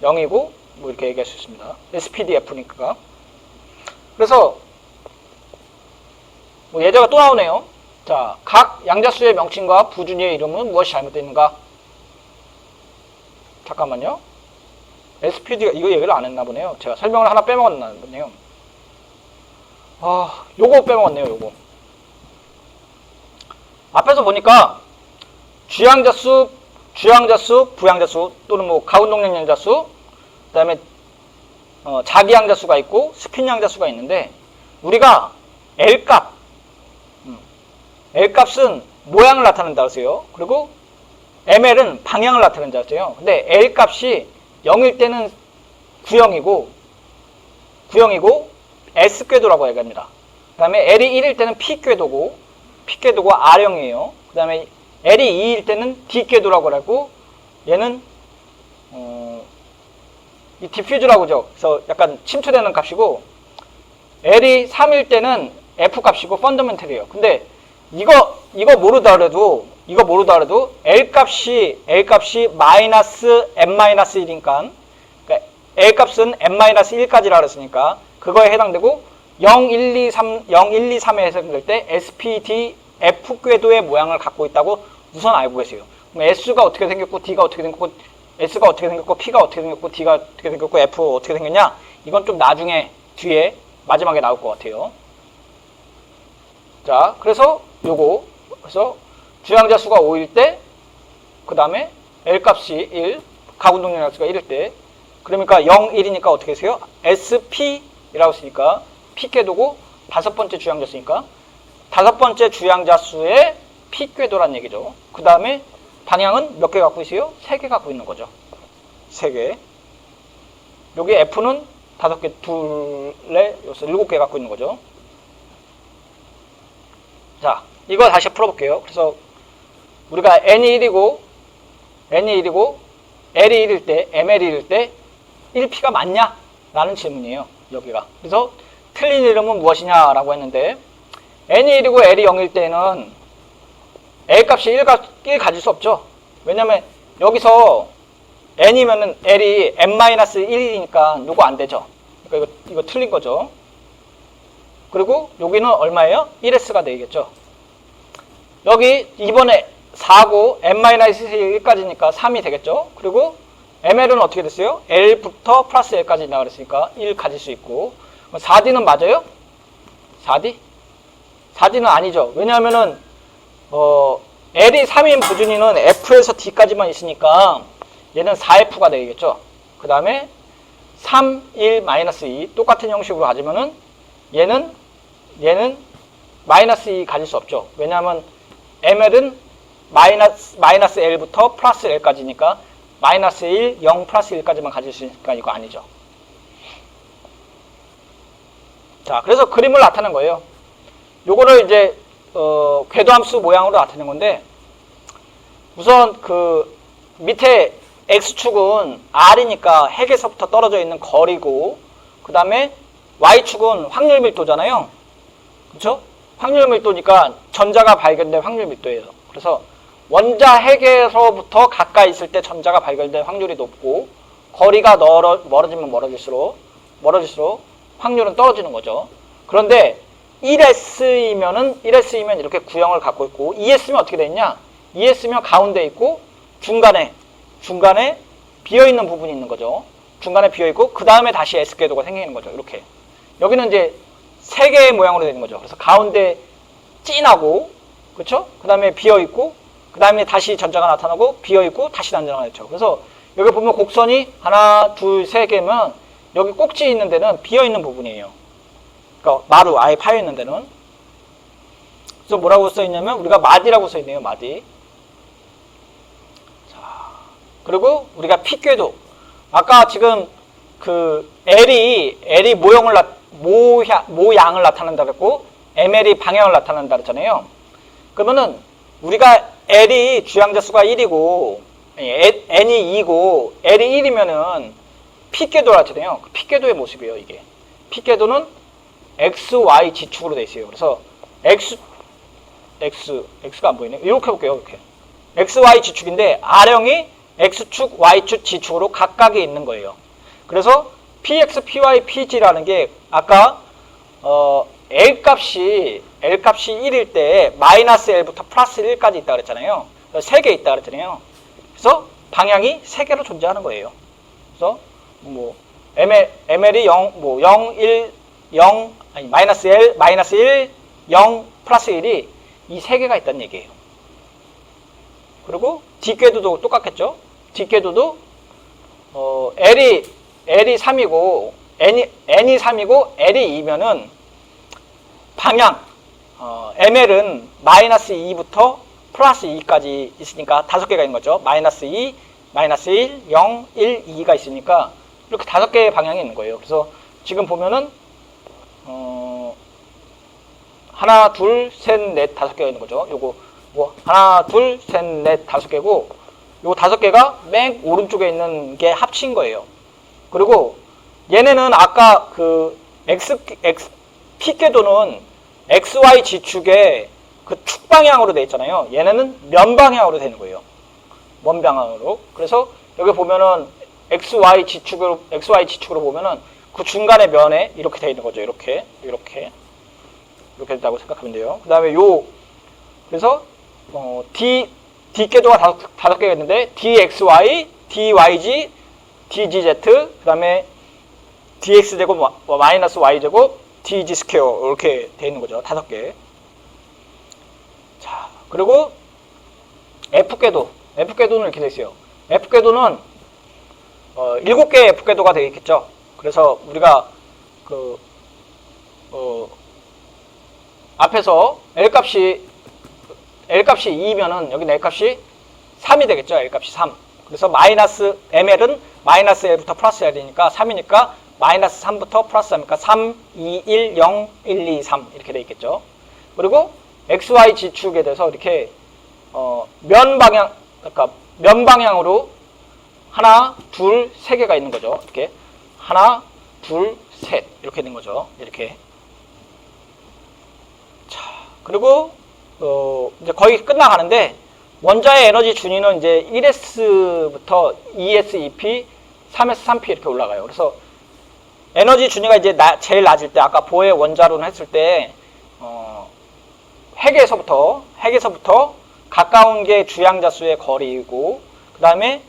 0이고 뭐 이렇게 얘기할 수 있습니다. SPDF니까. 그래서 뭐 예제가 또 나오네요. 자, 각 양자수의 명칭과 부준위의 이름은 무엇이 잘못되어 있는가? 잠깐만요. SPD가 이거 얘기를 안 했나 보네요. 제가 설명을 하나 빼먹었나 보네요. 요거 빼먹었네요. 요거. 앞에서 보니까 주양자수, 부양자수 또는 뭐 가운동력 양자수, 그 다음에 자기양자수가 있고 스핀양자수가 있는데, 우리가 L값은 모양을 나타낸다 그랬어요. 그리고 ML은 방향을 나타낸다 그랬어요. 근데 L값이 0일 때는 구형이고 S궤도라고 얘기합니다. 그 다음에 L이 1일 때는 P궤도고 R형이에요. 그 다음에 L이 2일 때는 D궤도라고 하고, 얘는 이 디퓨즈라고 하죠. 그래서 약간 침투되는 값이고, L이 3일 때는 F 값이고 펀더멘털이에요. 근데 이거 모르더라도 L 값이 마이너스 n-1이니까, 그러니까 L 값은 n-1까지라 그랬으니까 그거에 해당되고, 0, 1, 2, 3에 해석될 때 SPD F 궤도의 모양을 갖고 있다고 우선 알고 계세요. 그럼 S가 어떻게 생겼고, D가 어떻게 생겼고, S가 어떻게 생겼고, P가 어떻게 생겼고, D가 어떻게 생겼고, F 어떻게 생겼냐? 이건 좀 나중에 뒤에 마지막에 나올 것 같아요. 자, 그래서 주양자 수가 5일 때, 그 다음에 L 값이 1, 가운동량 수가 1일 때, 그러니까 0, 1이니까 어떻게 하세요? SP라고 쓰니까 P궤도고 다섯 번째 주양자 수니까 다섯 번째 주양자 수의 P궤도란 얘기죠. 그 다음에 방향은 몇 개 갖고 있어요? 3개 갖고 있는 거죠. 3개. 여기 F는 5개, 둘에 7개 갖고 있는 거죠. 자, 이거 다시 풀어볼게요. 그래서 우리가 N이 1이고 L이 1일 때, ML이 1일 때 1P가 맞냐? 라는 질문이에요. 여기가. 그래서 틀린 이름은 무엇이냐? 라고 했는데, N이 1이고 L이 0일 때는 L 값이 1 가질 수 없죠. 왜냐면 여기서 N이면은 L이 n-1이니까 누구 안 되죠. 그러니까 이거 틀린 거죠. 그리고 여기는 얼마예요? 1S가 되겠죠. 여기 이번에 4고 n-1까지니까 3이 되겠죠. 그리고 ML은 어떻게 됐어요? L부터 플러스 L까지 나가랬으니까 1 가질 수 있고. 4D는 맞아요? 4D? 4D는 아니죠. 왜냐하면은 L이 3인 부준이는 F에서 D까지만 있으니까 얘는 4F가 되겠죠. 그 다음에 3, 1, 마이너스 2 똑같은 형식으로 가지면은 얘는 마이너스 2 가질 수 없죠. 왜냐하면 ML은 마이너스 L부터 플러스 L까지니까 마이너스 1, 0 플러스 1까지만 가질 수 있으니까 이거 아니죠. 자, 그래서 그림을 나타낸 거예요. 요거를 이제 궤도함수 모양으로 나타낸 건데, 우선 그 밑에 X축은 R이니까 핵에서부터 떨어져 있는 거리고, 그 다음에 Y축은 확률 밀도잖아요. 그렇죠? 확률 밀도니까 전자가 발견될 확률 밀도예요. 그래서 원자 핵에서부터 가까이 있을 때 전자가 발견될 확률이 높고, 거리가 멀어지면 멀어질수록 확률은 떨어지는 거죠. 그런데 1S이면 이렇게 구형을 갖고 있고, 2S면 어떻게 되냐? 2S면 가운데 있고 중간에 비어있는 부분이 있는 거죠. 중간에 비어있고 그 다음에 다시 S궤도가 생기는 거죠. 이렇게. 여기는 이제 3개의 모양으로 되는 거죠. 그래서 가운데 진하고, 그렇죠? 그 다음에 비어있고, 그 다음에 다시 전자가 나타나고, 비어있고, 다시 전자가 나타나죠. 그래서 여기 보면 곡선이 하나, 둘, 3개면 여기 꼭지 있는 데는 비어있는 부분이에요. 그러니까 마루 아예 파여있는 데는. 그래서 뭐라고 써있냐면 우리가 마디라고 써있네요. 마디. 자, 그리고 우리가 P궤도. 아까 지금 그 L이 모양을 나타낸다 그랬고 ML이 방향을 나타낸다 그랬잖아요. 그러면은 우리가 L이 주양자 수가 1이고 N이 2고 L이 1이면은 P궤도라 했잖아요. 그 P궤도의 모습이에요, 이게. P궤도는 X, Y 지축으로 되어 있어요. 그래서 X가 안 보이네. 이렇게 볼게요, 이렇게. X, Y 지축인데 R형이 X축, Y축, G축으로 각각이 있는 거예요. 그래서 PX, PY, PG라는 게 아까 L 값이 1일 때 마이너스 L부터 플러스 1까지 있다 그랬잖아요. 3개 있다 그랬잖아요. 그래서 방향이 3개로 존재하는 거예요. 그래서 뭐 ML이 0, 1, 0, 아니 마이너스 L, 마이너스 1, 0, 플러스 1이 이 3개가 있다는 얘기예요. 그리고 D궤도도 똑같겠죠. D궤도도 L이 3이고 N이 3이고 L이 2면은 방향 ML은 마이너스 2부터 플러스 2까지 있으니까 5개가 있는 거죠. 마이너스 2, 마이너스 1, 0, 1, 2가 있으니까 이렇게 5개의 방향이 있는 거예요. 그래서 지금 보면은 하나, 둘, 셋, 넷, 5개가 있는 거죠. 요거 뭐 하나, 둘, 셋, 넷, 다섯 개고 요 다섯 개가 맨 오른쪽에 있는 게 합친 거예요. 그리고 얘네는 아까 그 P궤도는 XY 지축의 그 축 방향으로 되어 있잖아요. 얘네는 면 방향으로 되는 거예요. 먼 방향으로. 그래서 여기 보면은 XY 지축으로 보면은 그 중간의 면에 이렇게 되어 있는 거죠. 이렇게 된다고 생각하면 돼요. 그 다음에 그래서 D궤도가 다섯 개가 있는데 DXY, DYG, DGZ, 그 다음에 DX제곱 마이너스 Y제곱, DG 스퀘어 이렇게 되어 있는 거죠. 다섯 개. 자, 그리고 F궤도는 이렇게 되어 있어요. F궤도는 7개의 F궤도가 되어 있겠죠. 그래서 우리가 앞에서 L값이 2면은 여기는 L값이 3이 되겠죠. L값이 3. 그래서 마이너스 ML은 마이너스 L부터 플러스 L이니까 3이니까 마이너스 3부터 플러스 3이니까 3, 2, 1, 0, 1, 2, 3 이렇게 되어 있겠죠. 그리고 XY 지축에 대해서 이렇게 면 방향으로 하나, 둘, 세 개가 있는 거죠. 이렇게 하나, 둘, 셋 이렇게 있는 거죠. 이렇게. 자, 그리고 이제 거의 끝나가는데 원자의 에너지 준위는 이제 1s부터 2s, 2p, 3s, 3p 이렇게 올라가요. 그래서 에너지 준위가 이제 제일 낮을 때 아까 보의 원자로는 했을 때 핵에서부터 가까운 게 주양자수의 거리이고 그 다음에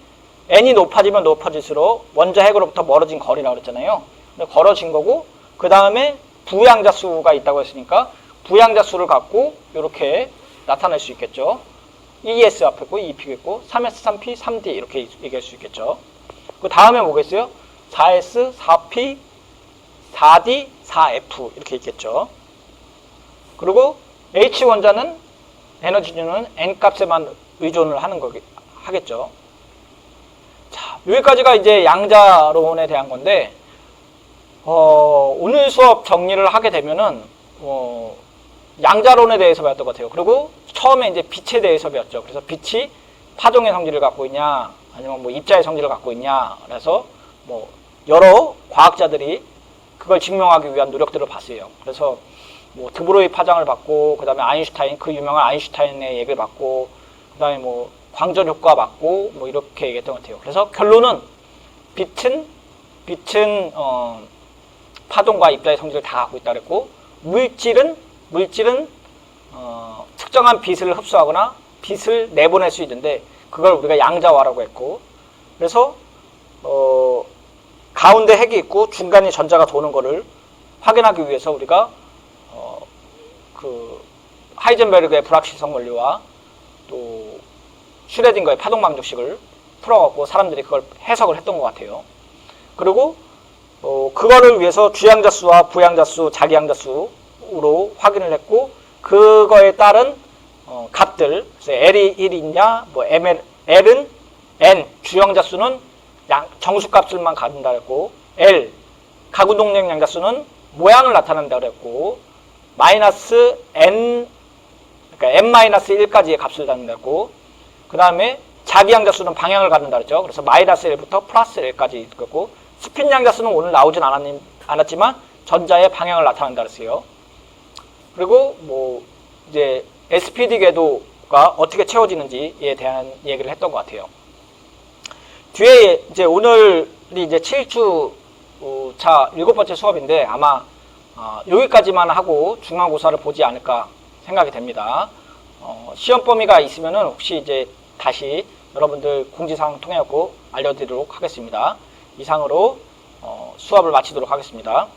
n이 높아지면 높아질수록 원자 핵으로부터 멀어진 거리라고 그랬잖아요. 걸어진 거고 그 다음에 부양자수가 있다고 했으니까 부양자수를 갖고 이렇게 나타낼 수 있겠죠. 2s 앞에 있고 2p 있고 3s, 3p, 3d 이렇게 얘기할 수 있겠죠. 그 다음에 뭐겠어요? 4s, 4p, 4d, 4f 이렇게 있겠죠. 그리고 H 원자는 에너지준은 n 값에만 의존을 하겠죠. 자, 여기까지가 이제 양자론에 대한 건데 오늘 수업 정리를 하게 되면은 양자론에 대해서 배웠던 것 같아요. 그리고 처음에 이제 빛에 대해서 배웠죠. 그래서 빛이 파동의 성질을 갖고 있냐, 아니면 뭐 입자의 성질을 갖고 있냐. 그래서 뭐 여러 과학자들이 그걸 증명하기 위한 노력들을 봤어요. 그래서 뭐 드브로이 파장을 받고, 그 다음에 아인슈타인, 그 유명한 아인슈타인의 얘기를 받고, 그 다음에 뭐 광전 효과 받고, 뭐 이렇게 얘기했던 것 같아요. 그래서 결론은 빛은 파동과 입자의 성질을 다 갖고 있다 그랬고, 물질은 특정한 빛을 흡수하거나 빛을 내보낼 수 있는데 그걸 우리가 양자화라고 했고, 그래서 가운데 핵이 있고 중간에 전자가 도는 거를 확인하기 위해서 우리가 그 하이젠베르그의 불확실성 원리와 또 슈레딩거의 파동방정식을 풀어갖고 사람들이 그걸 해석을 했던 것 같아요. 그리고 그거를 위해서 주양자수와 부양자수, 자기양자수로 확인을 했고, 그거에 따른 값들, 그래서 L이 1이냐, 뭐 L은 N, 주형자수는 정수값을만 갖는다 그랬고, L, 가구동력 양자수는 모양을 나타낸다 그랬고, 마이너스 N, 그러니까 N-1까지의 값을 갖는다 그랬고, 그 다음에 자기양자수는 방향을 갖는다 그랬죠. 그래서 마이너스 1부터 플러스 1까지 있었고, 스핀 양자수는 오늘 나오진 않았지만 전자의 방향을 나타낸다 그랬어요. 그리고 뭐 이제 SPD 궤도가 어떻게 채워지는지에 대한 얘기를 했던 것 같아요. 뒤에 이제 오늘이 이제 7주 차 7번째 수업인데 아마 여기까지만 하고 중간고사를 보지 않을까 생각이 됩니다. 시험 범위가 있으면은 혹시 이제 다시 여러분들 공지사항 통해 갖고 알려드리도록 하겠습니다. 이상으로 수업을 마치도록 하겠습니다.